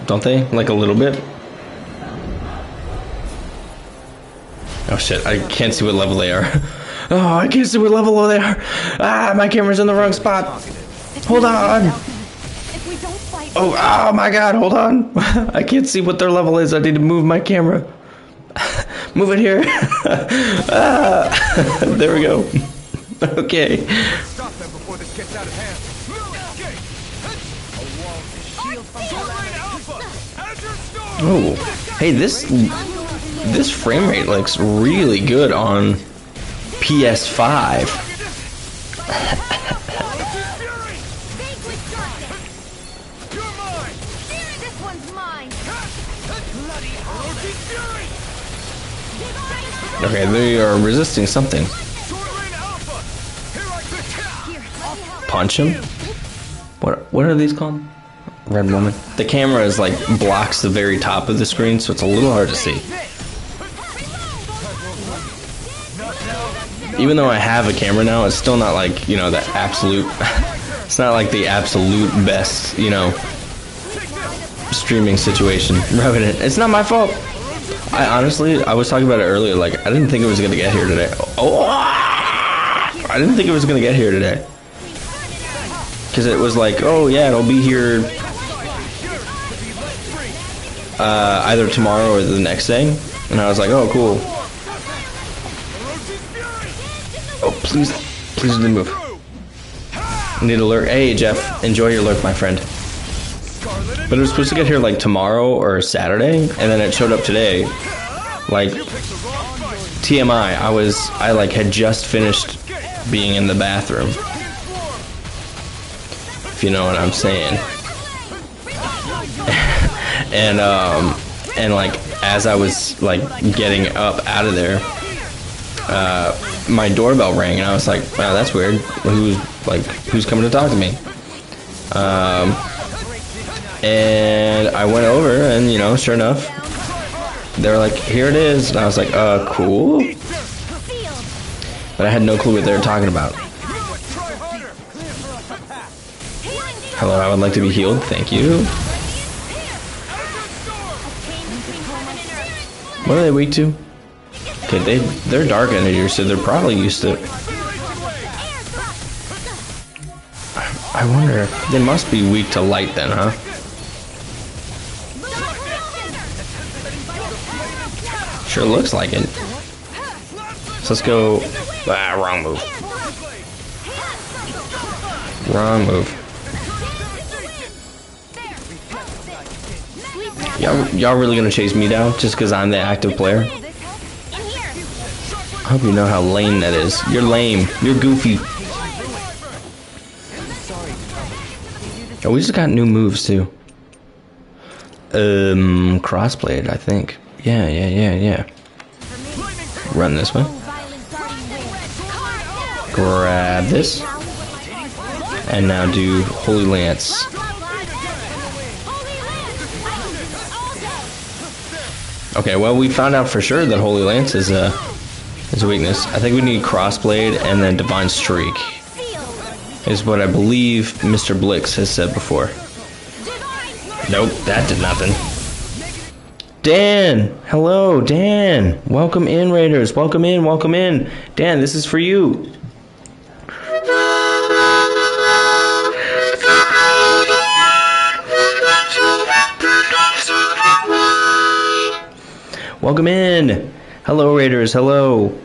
Don't they? Like a little bit? Oh shit, I can't see what level they are. Oh, I can't see what level they are. Ah, my camera's in the wrong spot. Hold on. Oh my god, hold on. I can't see what their level is. I need to move my camera. Move it here. There we go. Okay. Stop them before this gets out of hand. Oh, hey, this frame rate looks really good on PS5. Okay, they are resisting something. Punch him? What are these called? Red woman. The camera is like blocks the very top of the screen, so it's a little hard to see. Even though I have a camera now, it's still not like, you know, the absolute it's not like the absolute best, you know, streaming situation. Revenant. It's not my fault. I was talking about it earlier, like I didn't think it was gonna get here today. I didn't think it was gonna get here today. Cause it was like, oh yeah, it'll be here either tomorrow or the next day, and I was like, oh cool. Oh please don't move. I need a lurk. Hey Jeff, enjoy your lurk, my friend. But it was supposed to get here like tomorrow or Saturday, and then it showed up today. Like TMI, I like had just finished being in the bathroom. If you know what I'm saying. And like as I was like getting up out of there, my doorbell rang, and I was like, wow, that's weird. Who's coming to talk to me? And I went over, and you know, sure enough, they were like, here it is, and I was like, cool. But I had no clue what they were talking about. Hello, I would like to be healed. Thank you. What are they weak to? Okay, they're dark energy, so they're probably used to. I wonder. They must be weak to light then, huh? Sure looks like it. So let's go. Wrong move. Wrong move. Y'all really gonna chase me down just because I'm the active player? I hope you know how lame that is. You're lame. You're goofy. Oh, we just got new moves too. Crossblade, I think. Yeah. Run this way. Grab this. And now do Holy Lance. Okay, well, we found out for sure that Holy Lance is a weakness. I think we need Crossblade and then Divine Streak, is what I believe Mr. Blix has said before. Nope, that did nothing. Dan! Hello, Dan! Welcome in, Raiders. Welcome in, welcome in. Dan, this is for you. Welcome in. Hello, Raiders. Hello.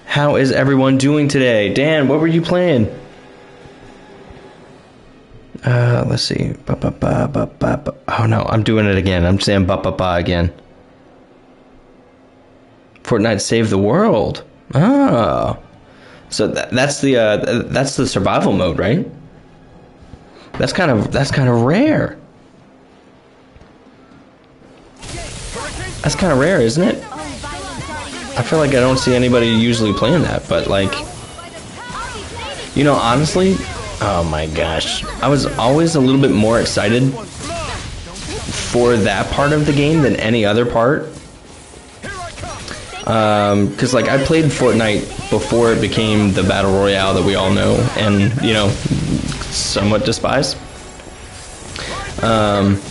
How is everyone doing today? Dan, what were you playing? Let's see. Oh no, I'm doing it again. I'm saying ba again. Fortnite Save the World. Oh. So that's the survival mode, right? That's kind of rare. That's kind of rare, isn't it? I feel like I don't see anybody usually playing that, but like, you know, honestly, oh my gosh, I was always a little bit more excited for that part of the game than any other part. Because, like, I played Fortnite before it became the Battle Royale that we all know and, you know, somewhat despise. And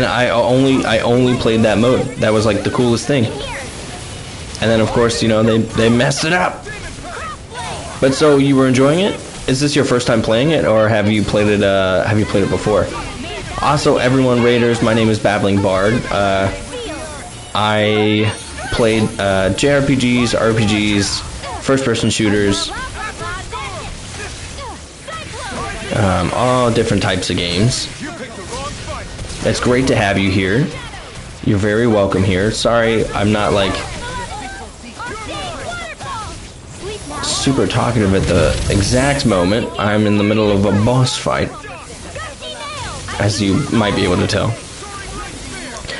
I only played that mode. That was, like, the coolest thing. And then, of course, you know, they messed it up. But so, you were enjoying it? Is this your first time playing it, or have you played it before? Also, everyone, Raiders, my name is Babbling Bard. I played JRPGs, RPGs, first-person shooters, all different types of games. It's great to have you here. You're very welcome here. Sorry, I'm not, like, super talkative at the exact moment. I'm in the middle of a boss fight, as you might be able to tell.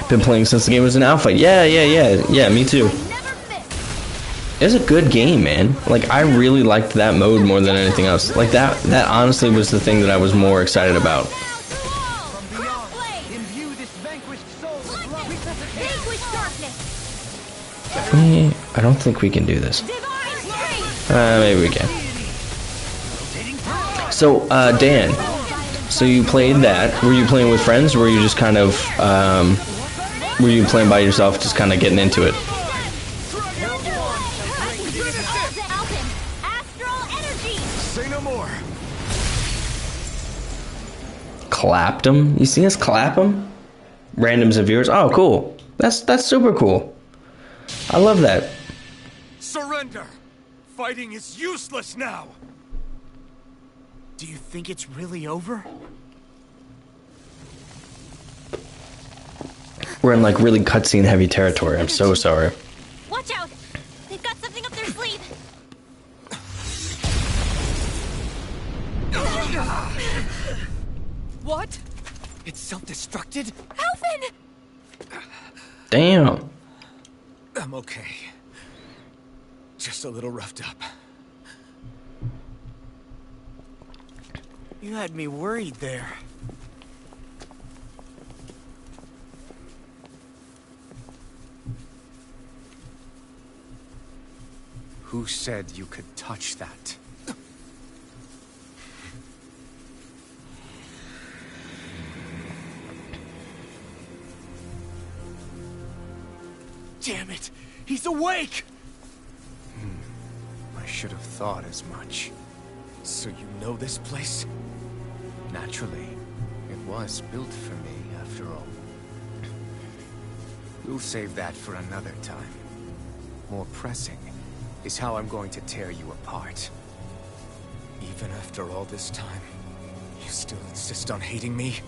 Been playing since the game was in alpha. Yeah, me too. It's a good game, man. Like, I really liked that mode more than anything else. Like, that honestly was the thing that I was more excited about. I don't think we can do this. Maybe we can. So, Dan, so you played that. Were you playing with friends, or were you just kind of, were you playing by yourself, just kind of getting into it? Say no more. Clapped him? You see us clap him? Randoms of viewers? Oh, cool. That's super cool. I love that. Surrender! Fighting is useless now! Do you think it's really over? We're in, like, really cutscene heavy territory. I'm so sorry. Watch out! They've got something up their sleeve! What? It's self-destructed? Alphen! Damn. I'm okay. Just a little roughed up. You had me worried there. Who said you could touch that? Damn it! He's awake! I should have thought as much. So you know this place? Naturally, it was built for me, after all. We'll save that for another time. More pressing is how I'm going to tear you apart. Even after all this time, you still insist on hating me?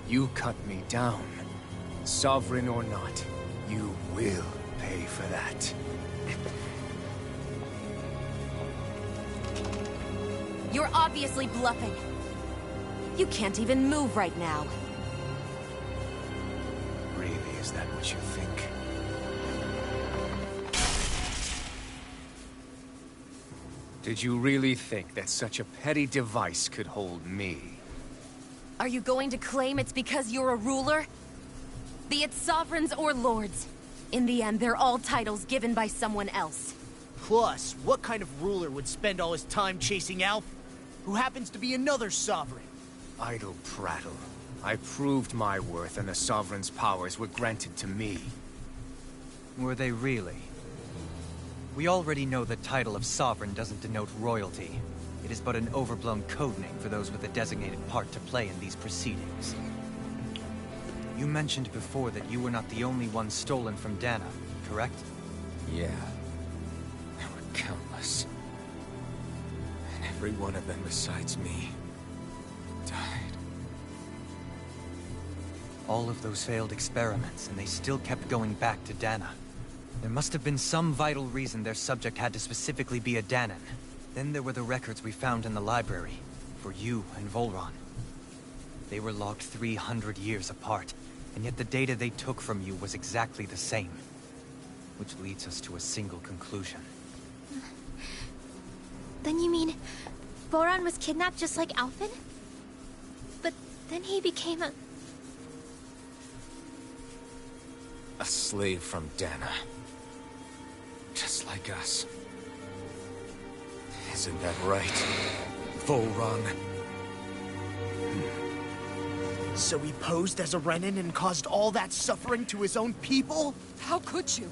You cut me down. Sovereign or not, you will pay for that. You're obviously bluffing. You can't even move right now. Really, is that what you think? Did you really think that such a petty device could hold me? Are you going to claim it's because you're a ruler? Be it sovereigns or lords. In the end, they're all titles given by someone else. Plus, what kind of ruler would spend all his time chasing Alph, who happens to be another sovereign? Idle prattle. I proved my worth and the Sovereign's powers were granted to me. Were they really? We already know the title of Sovereign doesn't denote royalty. It is but an overblown codename for those with a designated part to play in these proceedings. You mentioned before that you were not the only one stolen from Dana, correct? Yeah. There were countless. And every one of them besides me died. All of those failed experiments, and they still kept going back to Dana. There must have been some vital reason their subject had to specifically be a Danan. Then there were the records we found in the library, for you and Volron. They were logged 300 years apart, and yet the data they took from you was exactly the same. Which leads us to a single conclusion. Then you mean... Voron was kidnapped just like Alphen? But then he became a... A slave from Dana. Just like us. Isn't that right, Volron? So he posed as a Renan and caused all that suffering to his own people? How could you?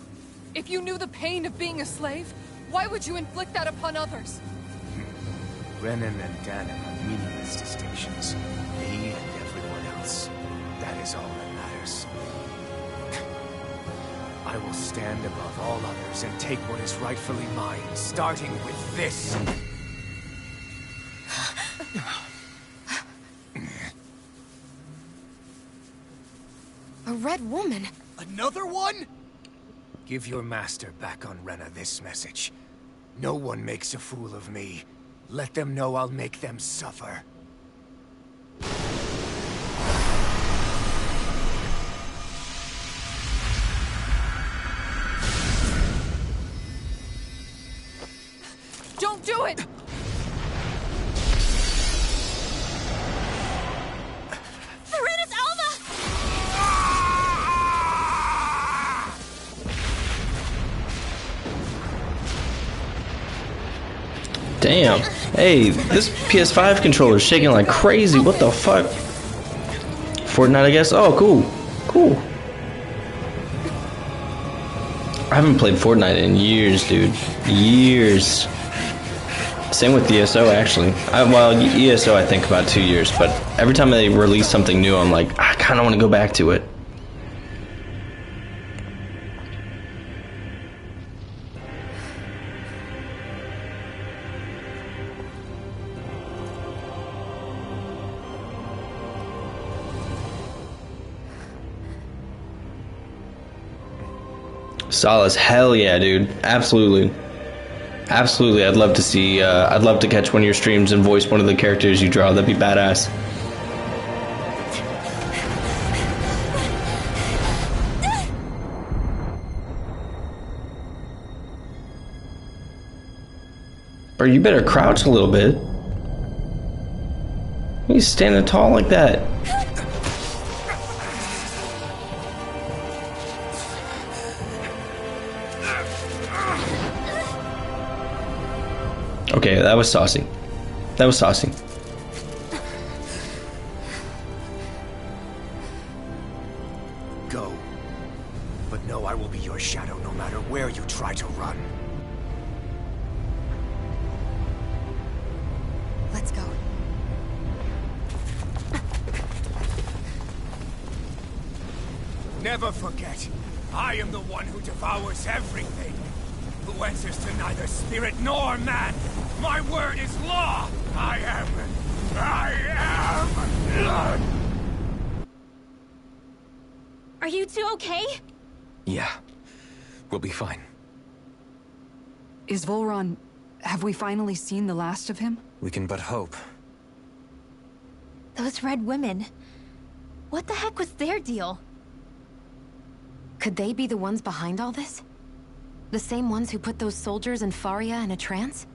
If you knew the pain of being a slave, why would you inflict that upon others? Renan and Dana are meaningless distinctions. Me and everyone else. That is all that matters. I will stand above all others and take what is rightfully mine, starting with this. A red woman? Another one? Give your master back on Rena this message. No one makes a fool of me. Let them know I'll make them suffer. Don't do it! Serenus Alva! Damn. Hey, this PS5 controller is shaking like crazy. What the fuck? Fortnite, I guess? Oh, cool. Cool. I haven't played Fortnite in years, dude. Years. Same with ESO, actually. Well, ESO I think about 2 years, but every time they release something new, I'm like, I kind of want to go back to it. Solace, hell yeah, dude. Absolutely. Absolutely, I'd love to see, I'd love to catch one of your streams and voice one of the characters you draw. That'd be badass. Bro, you better crouch a little bit. You standing tall like that. Okay, that was saucy. That was saucy. Go. But know I will be your shadow no matter where you try to run. Let's go. Never forget, I am the one who devours everything. Who answers to neither spirit nor man. My word is law. I am. Are you two okay? Yeah. We'll be fine. Is Volron... have we finally seen the last of him? We can but hope. Those red women. What the heck was their deal? Could they be the ones behind all this? The same ones who put those soldiers in Faria in a trance?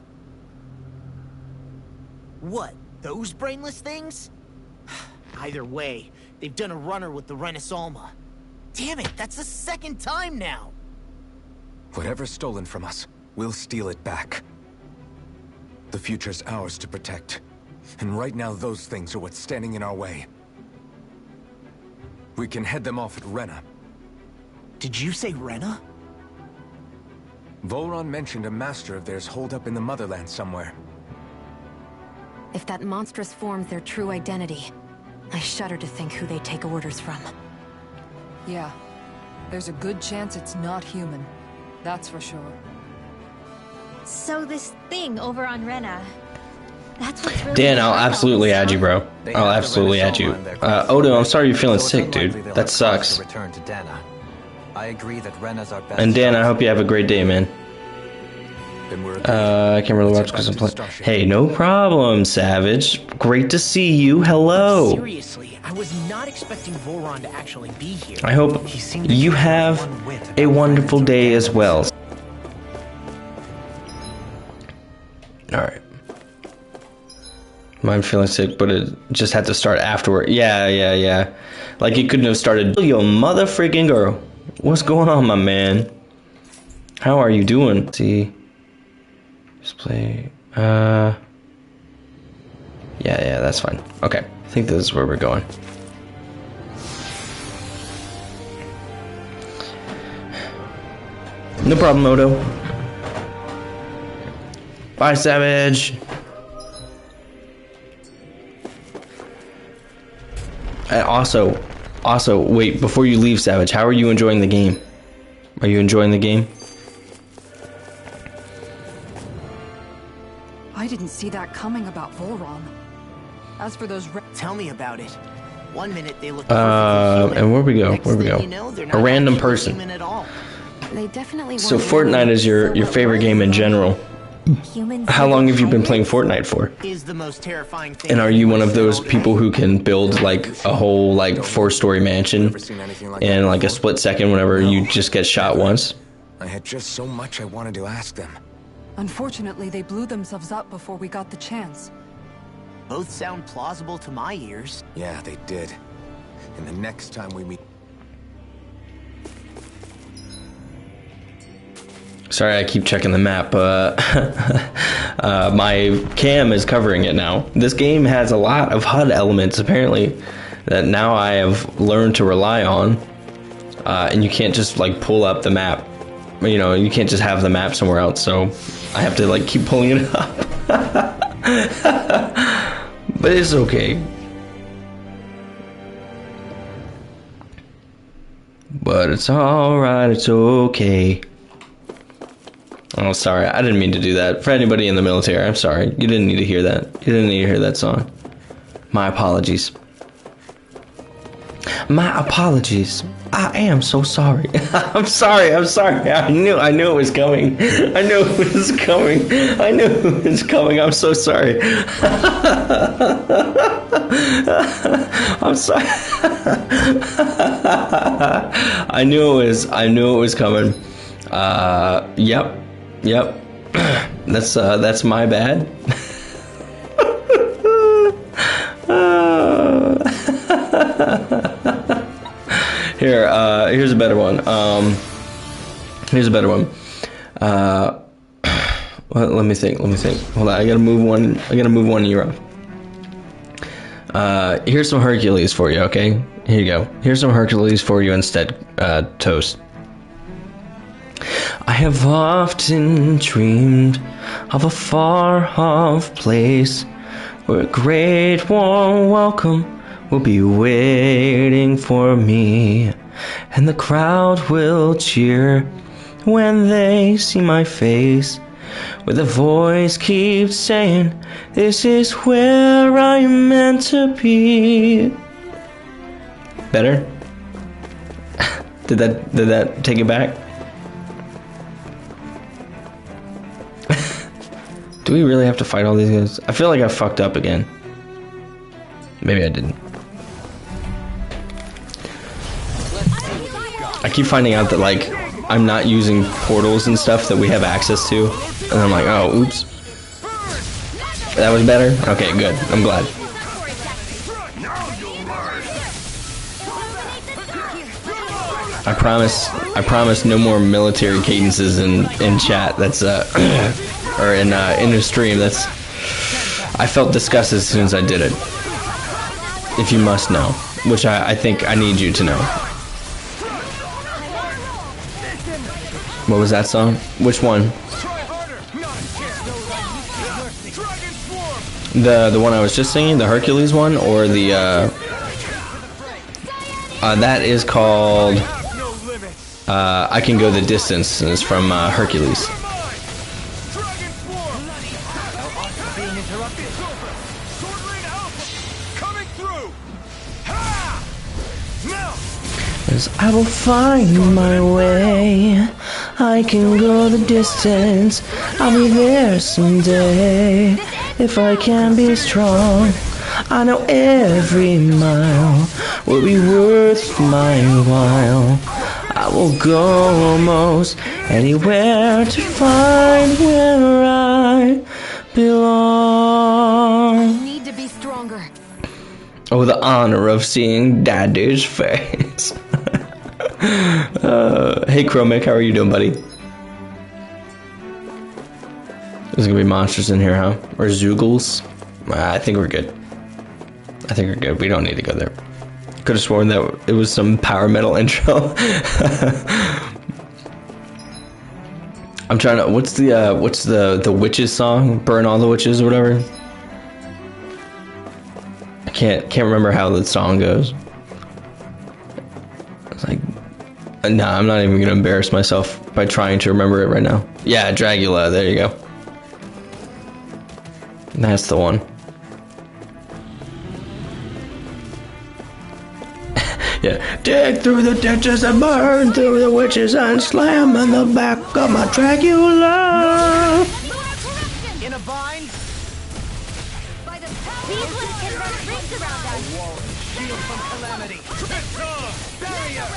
What? Those brainless things? Either way, they've done a runner with the Renis Alma. Damn it, that's the second time now! Whatever's stolen from us, we'll steal it back. The future's ours to protect. And right now those things are what's standing in our way. We can head them off at Rena. Did you say Rena? Volron mentioned a master of theirs holed up in the motherland somewhere. If that monstrous form's their true identity, I shudder to think who they take orders from. Yeah. There's a good chance it's not human. That's for sure. So this thing over on Rena... That's what's really... Dan, I'll absolutely add you, bro. I'll absolutely add you. Odo, I'm sorry you're feeling sick, dude. That sucks. Return to Dana. I agree that Rena's our best. And Dan, I hope you have a great day, man. I can't really watch because I'm playing. Hey, no problem, Savage. Great to see you. Hello. Seriously, I was not expecting Volron to actually be here. I hope you have a wonderful day as well. Alright. I'm feeling sick, but it just had to start afterward. Yeah. Like it couldn't have started. You mother freaking girl. What's going on, my man? How are you doing? Let's see. Display. Yeah, that's fine. Okay. I think this is where we're going. No problem, Moto. Bye, Savage. And also, wait, before you leave, Savage, how are you enjoying the game? Are you enjoying the game? I didn't see that coming about Volron. As for those... Tell me about it. 1 minute they look and where we go? Where we go? A random person. They definitely So Fortnite is your favorite game in general. How long have you been playing Fortnite for? Is the most terrifying thing. And are you one of those people who can build like a whole like 4-story mansion in like a split second whenever you just get shot once? I had just so much I wanted to ask them. Unfortunately, they blew themselves up before we got the chance. Both sound plausible to my ears. Yeah, they did. And the next time we meet... Sorry, I keep checking the map. My cam is covering it now. This game has a lot of HUD elements, apparently, that now I have learned to rely on. And you can't just, like, pull up the map. You know, you can't just have the map somewhere else, so I have to, like, keep pulling it up. But it's okay. But it's alright, it's okay. Oh, sorry, I didn't mean to do that. For anybody in the military, I'm sorry. You didn't need to hear that. You didn't need to hear that song. My apologies. My apologies. I am so sorry. I'm sorry. I knew it was coming. I knew it was coming. I'm so sorry. I'm sorry. I knew it was coming. Yep. That's my bad. Here's a better one. Well, let me think. Hold on, I gotta move one ear off. Here's some Hercules for you, okay? Here you go. Here's some Hercules for you instead, Toast. I have often dreamed of a far-off place where a great warm welcome will be waiting for me, and the crowd will cheer when they see my face, where the voice keeps saying, "This is where I'm meant to be." Better? Did that take it back? Do we really have to fight all these guys? I feel like I fucked up again. Maybe I didn't. I keep finding out that, like, I'm not using portals and stuff that we have access to. And I'm like, oh, oops. That was better? Okay, good. I'm glad. I promise no more military cadences in chat. That's, or in the stream. That's... I felt disgust as soon as I did it. If you must know. Which I think I need you to know. What was that song? Which one? The one I was just singing, the Hercules one, or the that is called I Can Go the Distance, and it's from Hercules. As I will find my way, I can go the distance, I'll be there someday. If I can be strong, I know every mile will be worth my while. I will go almost anywhere to find where I belong. You need to be stronger. Oh, the honor of seeing Daddy's face. Hey, Chromic, how are you doing, buddy? There's gonna be monsters in here, huh? Or Zoogles? I think we're good. I think we're good. We don't need to go there. Could have sworn that it was some power metal intro. I'm trying to. What's the witches song? Burn all the witches or whatever. I can't remember how the song goes. It's like, no, I'm not even gonna embarrass myself by trying to remember it right now. Yeah, Dragula. There you go. That's the one. Yeah. Dig through the ditches and burn through the witches and slam in the back of my Dragula. In a bind? By the power these ones can run rings around us. Wall, shield from calamity. Barrier.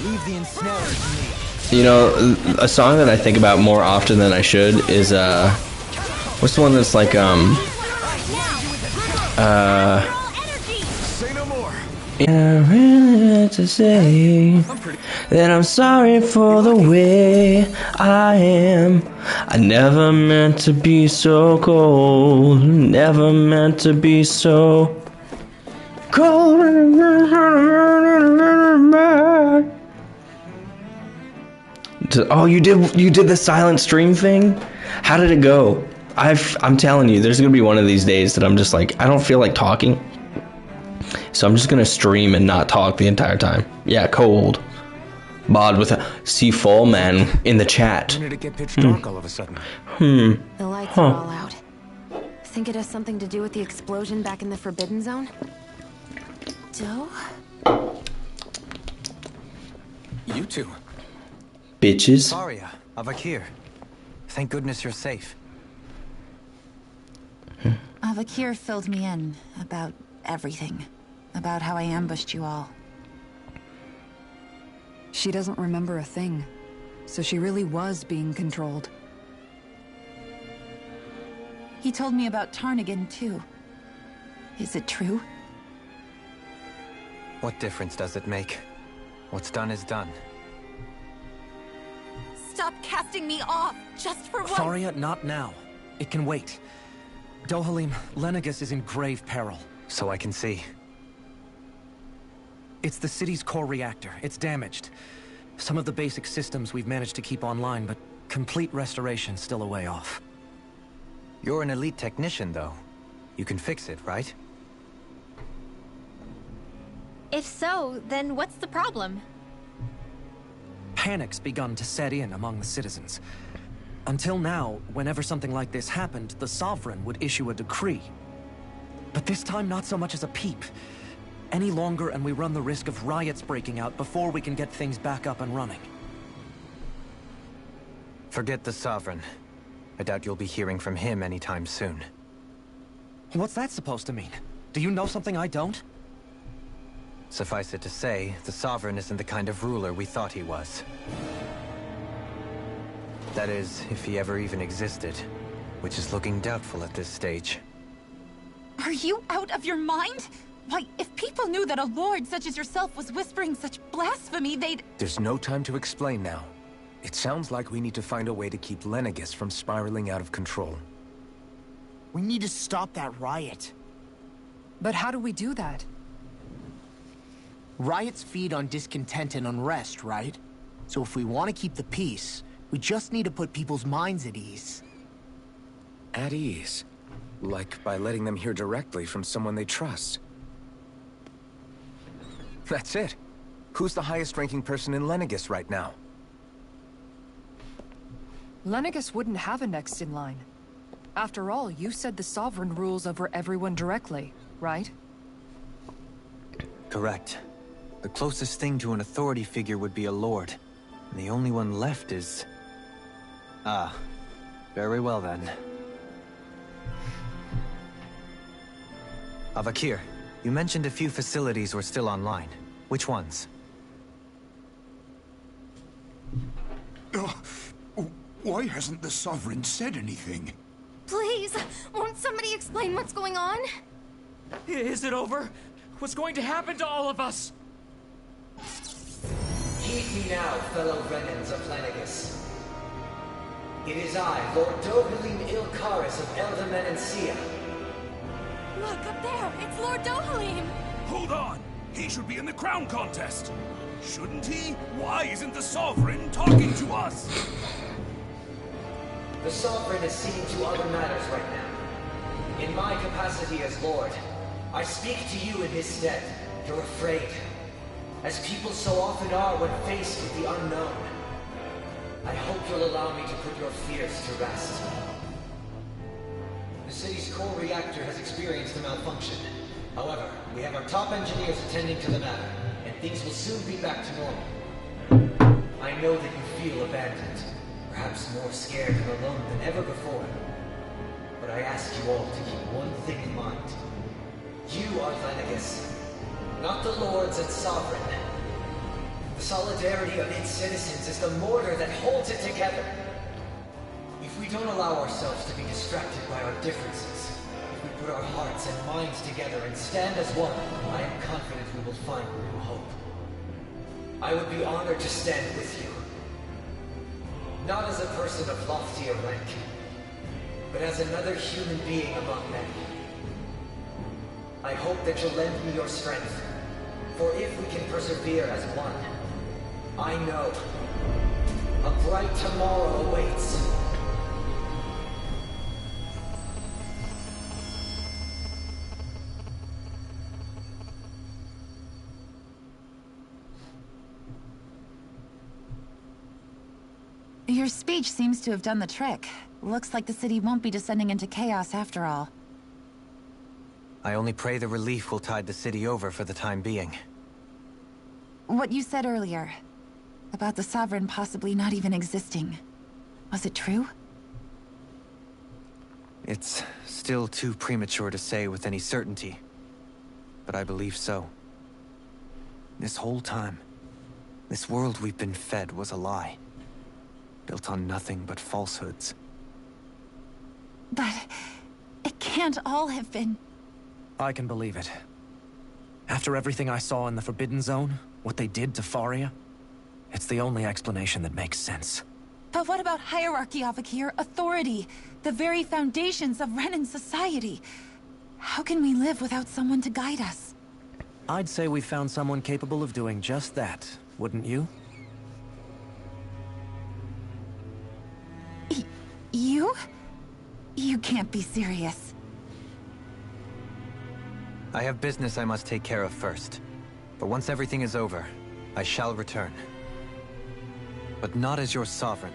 Leave the ensnarer to me. You know, a song that I think about more often than I should is what's the one that's like Say no more. I really had to say that I'm sorry for the way I am. I never meant to be so cold, never meant to be so cold. Oh, you did the silent stream thing? How did it go? I'm telling you, there's gonna be one of these days that I'm just like, I don't feel like talking, so I'm just gonna stream and not talk the entire time. Yeah, cold. Bod with a C full man in the chat. When did it get pitch dark all of a sudden? The lights are all out. Think it has something to do with the explosion back in the Forbidden Zone? Doe? You two. Bitches. Faria, Avakir. Thank goodness you're safe. Avakir filled me in about everything. About how I ambushed you all. She doesn't remember a thing, so she really was being controlled. He told me about Tarnigan, too. Is it true? What difference does it make? What's done is done. Stop casting me off, just for once! Faria, not now. It can wait. Dohalim, Lenegis is in grave peril. So I can see. It's the city's core reactor. It's damaged. Some of the basic systems we've managed to keep online, but complete restoration's still a way off. You're an elite technician, though. You can fix it, right? If so, then what's the problem? Panic's begun to set in among the citizens. Until now, whenever something like this happened, the Sovereign would issue a decree. But this time, not so much as a peep. Any longer and we run the risk of riots breaking out before we can get things back up and running. Forget the Sovereign. I doubt you'll be hearing from him anytime soon. What's that supposed to mean? Do you know something I don't? Suffice it to say, the Sovereign isn't the kind of ruler we thought he was. That is, if he ever even existed, which is looking doubtful at this stage. Are you out of your mind? Why, if people knew that a lord such as yourself was whispering such blasphemy, they'd... There's no time to explain now. It sounds like we need to find a way to keep Lenegis from spiraling out of control. We need to stop that riot. But how do we do that? Riots feed on discontent and unrest, right? So if we want to keep the peace, we just need to put people's minds at ease. At ease? Like by letting them hear directly from someone they trust. That's it. Who's the highest-ranking person in Lenegis right now? Lenegis wouldn't have a next in line. After all, you said the Sovereign rules over everyone directly, right? Correct. The closest thing to an authority figure would be a lord. And the only one left is... Ah. Very well then. Avakir, you mentioned a few facilities were still online. Which ones? Why hasn't the Sovereign said anything? Please, won't somebody explain what's going on? Is it over? what's going to happen to all of us? Heed me now, fellow Renans of Lenegis. It is I, Lord Dohalim Ilkaris of Elda Menancia. Look, up there! It's Lord Dohalim! Hold on! He should be in the crown contest! Shouldn't he? Why isn't the Sovereign talking to us? The Sovereign is seeing to other matters right now. In my capacity as Lord, I speak to you in his stead. You're afraid, as people so often are when faced with the unknown. I hope you'll allow me to put your fears to rest. The city's core reactor has experienced a malfunction. However, we have our top engineers attending to the matter, and things will soon be back to normal. I know that you feel abandoned, perhaps more scared and alone than ever before. But I ask you all to keep one thing in mind. You are Lenegis, not the Lords and Sovereign. The solidarity of its citizens is the mortar that holds it together. If we don't allow ourselves to be distracted by our differences, if we put our hearts and minds together and stand as one, I am confident we will find new hope. I would be honored to stand with you. Not as a person of loftier rank, but as another human being among many. I hope that you'll lend me your strength, for if we can persevere as one, I know a bright tomorrow awaits. Your speech seems to have done the trick. Looks like the city won't be descending into chaos after all. I only pray the relief will tide the city over for the time being. What you said earlier, about the Sovereign possibly not even existing, was it true? It's still too premature to say with any certainty, but I believe so. This whole time, this world we've been fed was a lie, built on nothing but falsehoods. But it can't all have been... I can believe it. After everything I saw in the Forbidden Zone, what they did to Faria, it's the only explanation that makes sense. But what about hierarchy, Avakir? Authority? The very foundations of Renan society? How can we live without someone to guide us? I'd say we found someone capable of doing just that, wouldn't you? You? You can't be serious. I have business I must take care of first. But once everything is over, I shall return. But not as your sovereign,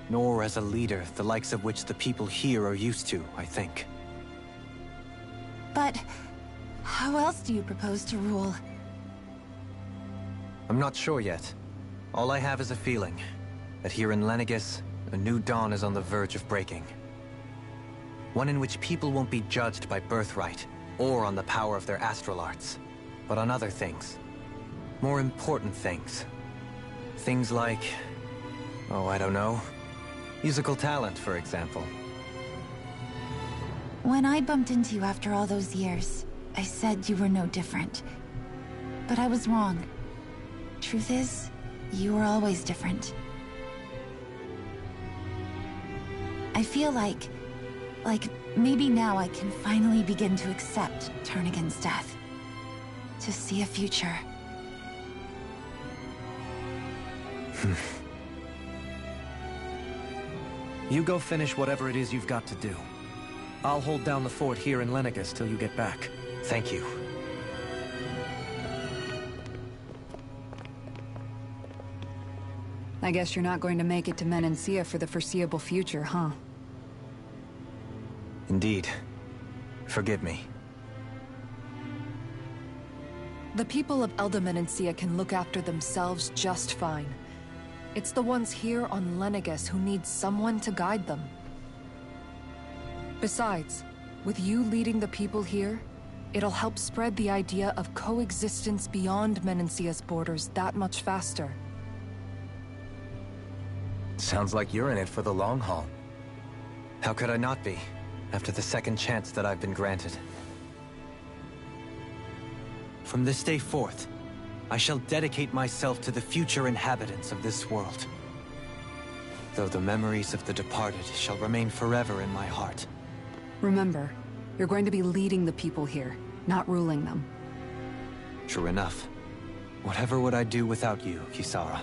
nor as a leader the likes of which the people here are used to, I think. But how else do you propose to rule? I'm not sure yet. All I have is a feeling that here in Lenegis, a new dawn is on the verge of breaking. One in which people won't be judged by birthright, or on the power of their astral arts, but on other things. More important things. Things like... oh, I don't know. Musical talent, for example. When I bumped into you after all those years, I said you were no different. But I was wrong. Truth is, you were always different. I feel like maybe now I can finally begin to accept Turnagain's death. To see a future. You go finish whatever it is you've got to do. I'll hold down the fort here in Lenegis till you get back. Thank you. I guess you're not going to make it to Menancia for the foreseeable future, huh? Indeed. Forgive me. The people of Elda Menancia can look after themselves just fine. It's the ones here on Lenegis who need someone to guide them. Besides, with you leading the people here, it'll help spread the idea of coexistence beyond Menancia's borders that much faster. Sounds like you're in it for the long haul. How could I not be, after the second chance that I've been granted? From this day forth, I shall dedicate myself to the future inhabitants of this world. Though the memories of the departed shall remain forever in my heart. Remember, you're going to be leading the people here, not ruling them. True enough. Whatever would I do without you, Kisara?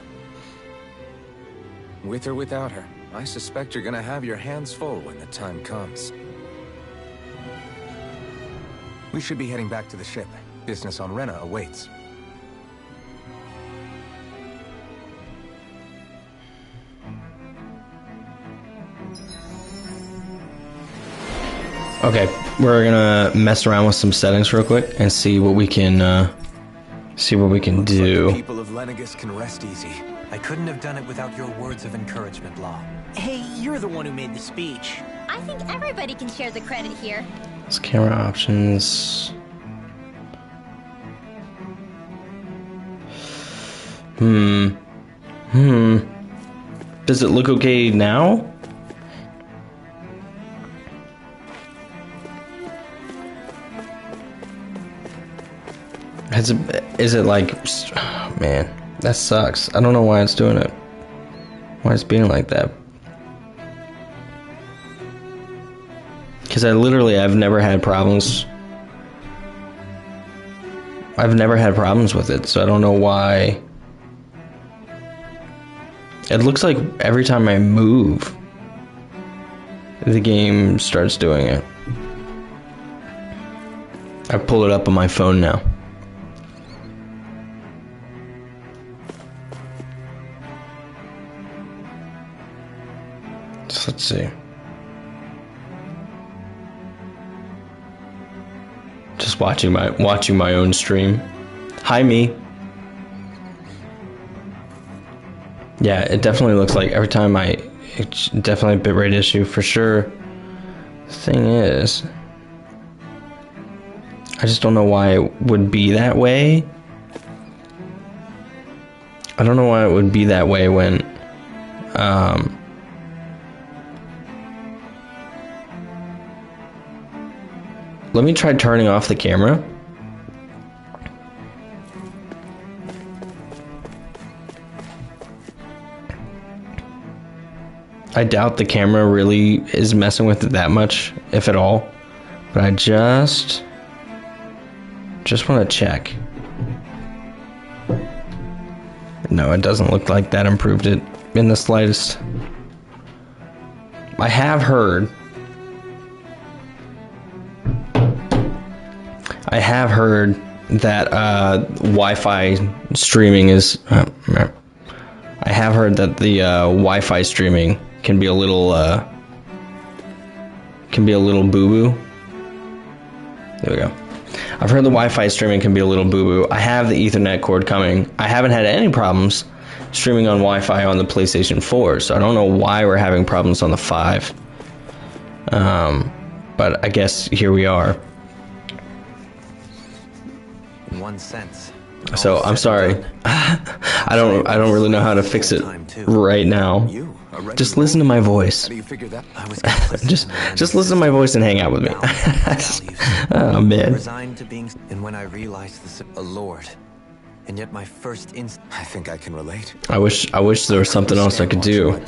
With or without her, I suspect you're gonna have your hands full when the time comes. We should be heading back to the ship. Business on Rena awaits. Okay, we're gonna mess around with some settings real quick and see what we can do. Like the people of Lenegis can rest easy. I couldn't have done it without your words of encouragement, Law. Hey, you're the one who made the speech. I think everybody can share the credit here. It's camera options. Does it look okay now? Is it like, oh, man, that sucks. I don't know why it's doing it. Why it's being like that. Because I've never had problems. I've never had problems with it, so I don't know why. It looks like every time I move, the game starts doing it. I pull it up on my phone now. So let's see. Just watching my own stream. Hi, me. Yeah, it definitely looks like every time it's definitely a bitrate issue for sure. The thing is, I just don't know why it would be that way. I don't know why it would be that way when, let me try turning off the camera. I doubt the camera really is messing with it that much, if at all. But I just want to check. No, it doesn't look like that improved it in the slightest. I have heard that Wi-Fi streaming is. I have heard that the Wi-Fi streaming can be a little boo-boo. There we go. I've heard the Wi-Fi streaming can be a little boo-boo. I have the Ethernet cord coming. I haven't had any problems streaming on Wi-Fi on the PlayStation 4, so I don't know why we're having problems on the 5. But I guess here we are. In one sense. So I'm sorry. I don't really know how to fix it right now. Just listen to my voice. Just listen to my voice and hang out with me. Oh man. Resigned to being, and when I realized this, a lord, and yet my first instinct. I think I can relate. I wish there was something else I could do.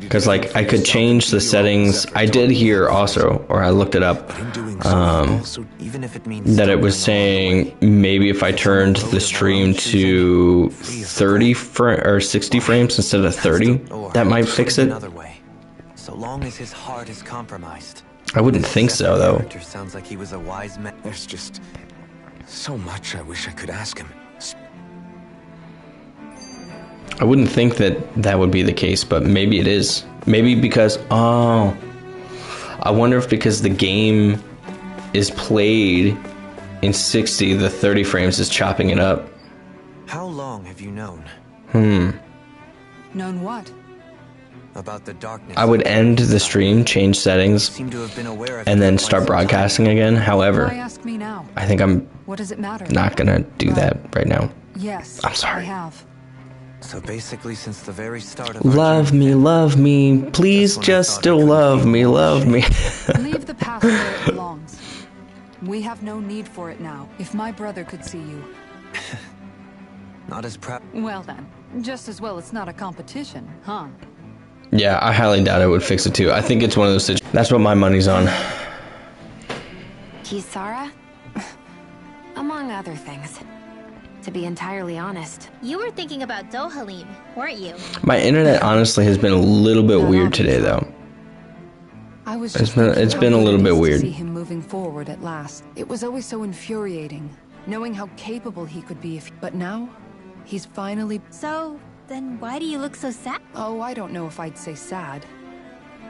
Because like I could change the settings. I did hear also, or I looked it up, that it was saying maybe if I turned the stream to 30 or 60 frames instead of 30, that might fix it. So long as his heart is compromised. I wouldn't think so though. Sounds like he was a wise man. There's just so much I wish I could ask him. I wouldn't think that would be the case, but maybe it is. Maybe because, I wonder if because the game is played in 60, the 30 frames is chopping it up. How long have you known? Known what? About the darkness. I would end the stream, change settings, and then start broadcasting again. However, Why ask me now? I think I'm What does it matter? not gonna do that right now. Yes, I'm sorry. I have. So basically, since the very start of Love me, please just still love me. Leave the past where it belongs. We have no need for it now. If my brother could see you... Not as proud. Well then, just as well it's not a competition, huh? Yeah, I highly doubt it would fix it too. I think it's one of those situations. That's what my money's on. Kisara? Among other things. To be entirely honest. You were thinking about Dohalim, weren't you? My internet honestly has been a little bit weird today though. It's been a little bit weird. To see him moving forward at last. It was always so infuriating, knowing how capable he could be if... But now, he's finally... So, then why do you look so sad? Oh, I don't know if I'd say sad.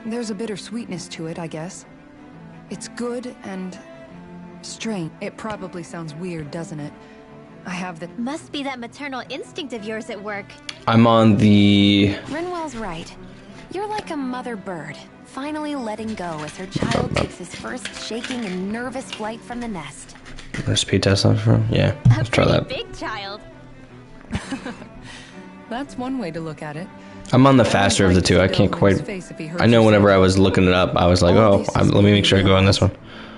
There's a bittersweetness to it, I guess. It's good and... strange. It probably sounds weird, doesn't it? I have the... Must be that maternal instinct of yours at work. I'm on the... Rinwell's right. You're like a mother bird, finally letting go as her child takes his first shaking and nervous flight from the nest. Speed test on for? Yeah, let's try that. Big child. That's one way to look at it. I'm on the faster of the two. I can't quite... I know whenever I was looking it up, I was like, oh, let me make sure I go on this one.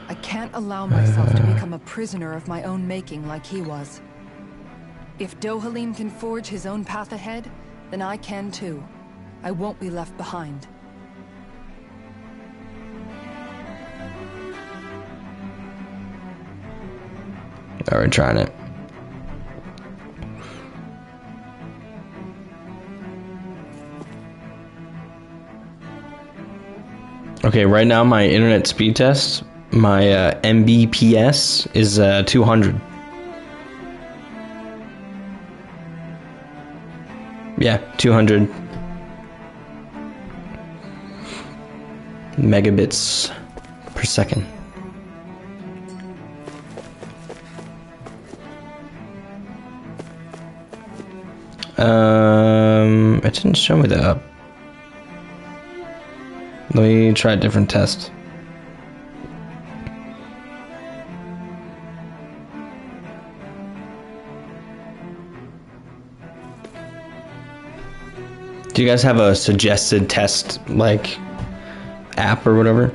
I can't allow myself to become a prisoner of my own making like he was. If Dohalim can forge his own path ahead, then I can too. I won't be left behind. Alright, trying it. Okay, right now my internet speed test, my Mbps is 200. Yeah, 200 megabits per second. It didn't show me that up. Let me try a different test. Do you guys have a suggested test, like, app or whatever?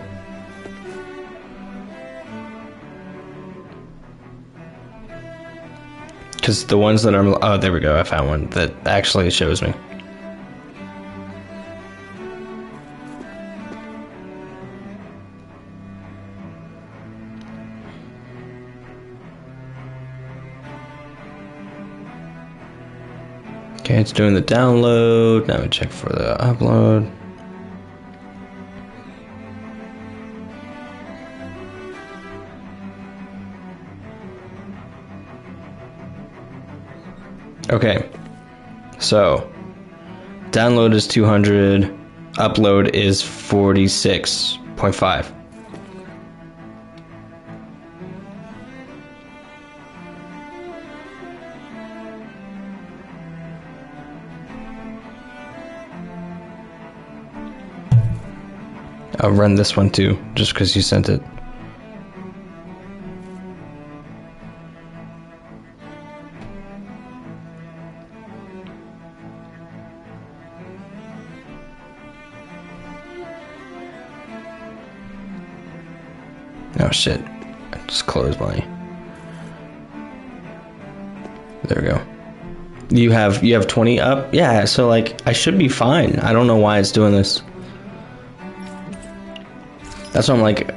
Because the ones that I'm... Oh, there we go. I found one that actually shows me. Okay, it's doing the download. Now we check for the upload. Okay, so download is 200, upload is 46.5. I'll run this one too, just because you sent it. Oh shit, I just closed my... There we go. You have 20 up? Yeah, so like, I should be fine. I don't know why it's doing this. That's why I'm like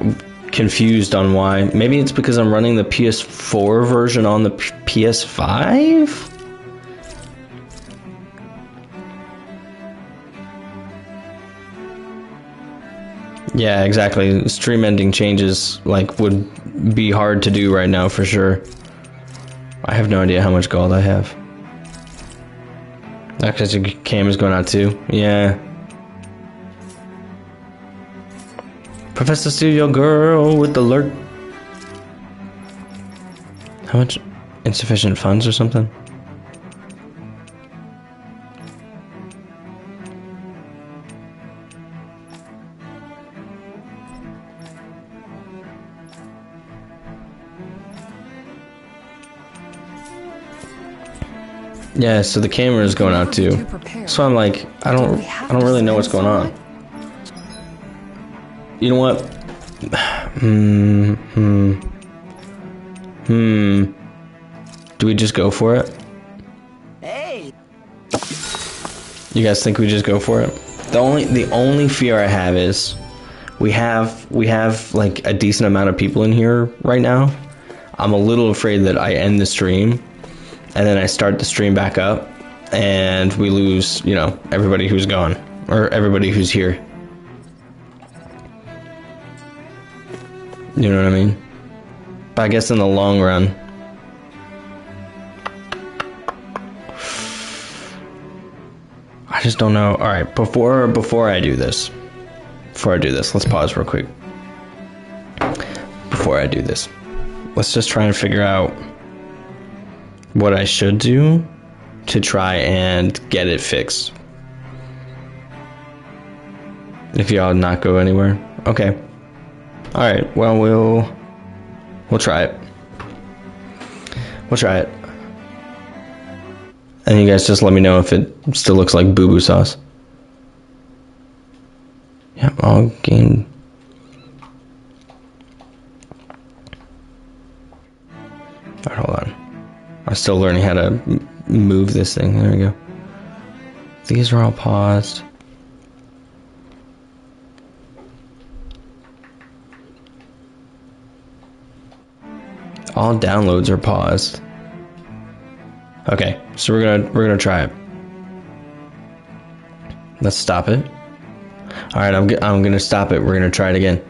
confused on why. Maybe it's because I'm running the PS4 version on the PS5? Yeah, exactly. Stream ending changes like would be hard to do right now for sure. I have no idea how much gold I have. Because the cam is going out too. Yeah. Professor Studio Girl with the alert. How much? Insufficient funds or something? Yeah, so the camera is going out too. So I'm like, I don't really know what's going on. You know what? Do we just go for it? Hey. You guys think we just go for it? The only fear I have is we have like a decent amount of people in here right now. I'm a little afraid that I end the stream and then I start the stream back up and we lose, you know, everybody who's gone or everybody who's here. You know what I mean? But I guess in the long run, I just don't know. All right, before I do this, let's pause real quick. Before I do this, let's just try and figure out what I should do to try and get it fixed. If y'all not go anywhere, okay. All right, well we'll try it. We'll try it. And you guys just let me know if it still looks like boo-boo sauce. Yep, I'll gain. Alright, hold on. I'm still learning how to move this thing. There we go. These are all paused. All downloads are paused. Okay, so we're gonna try it. Let's stop it. All right, I'm gonna stop it. We're gonna try it again.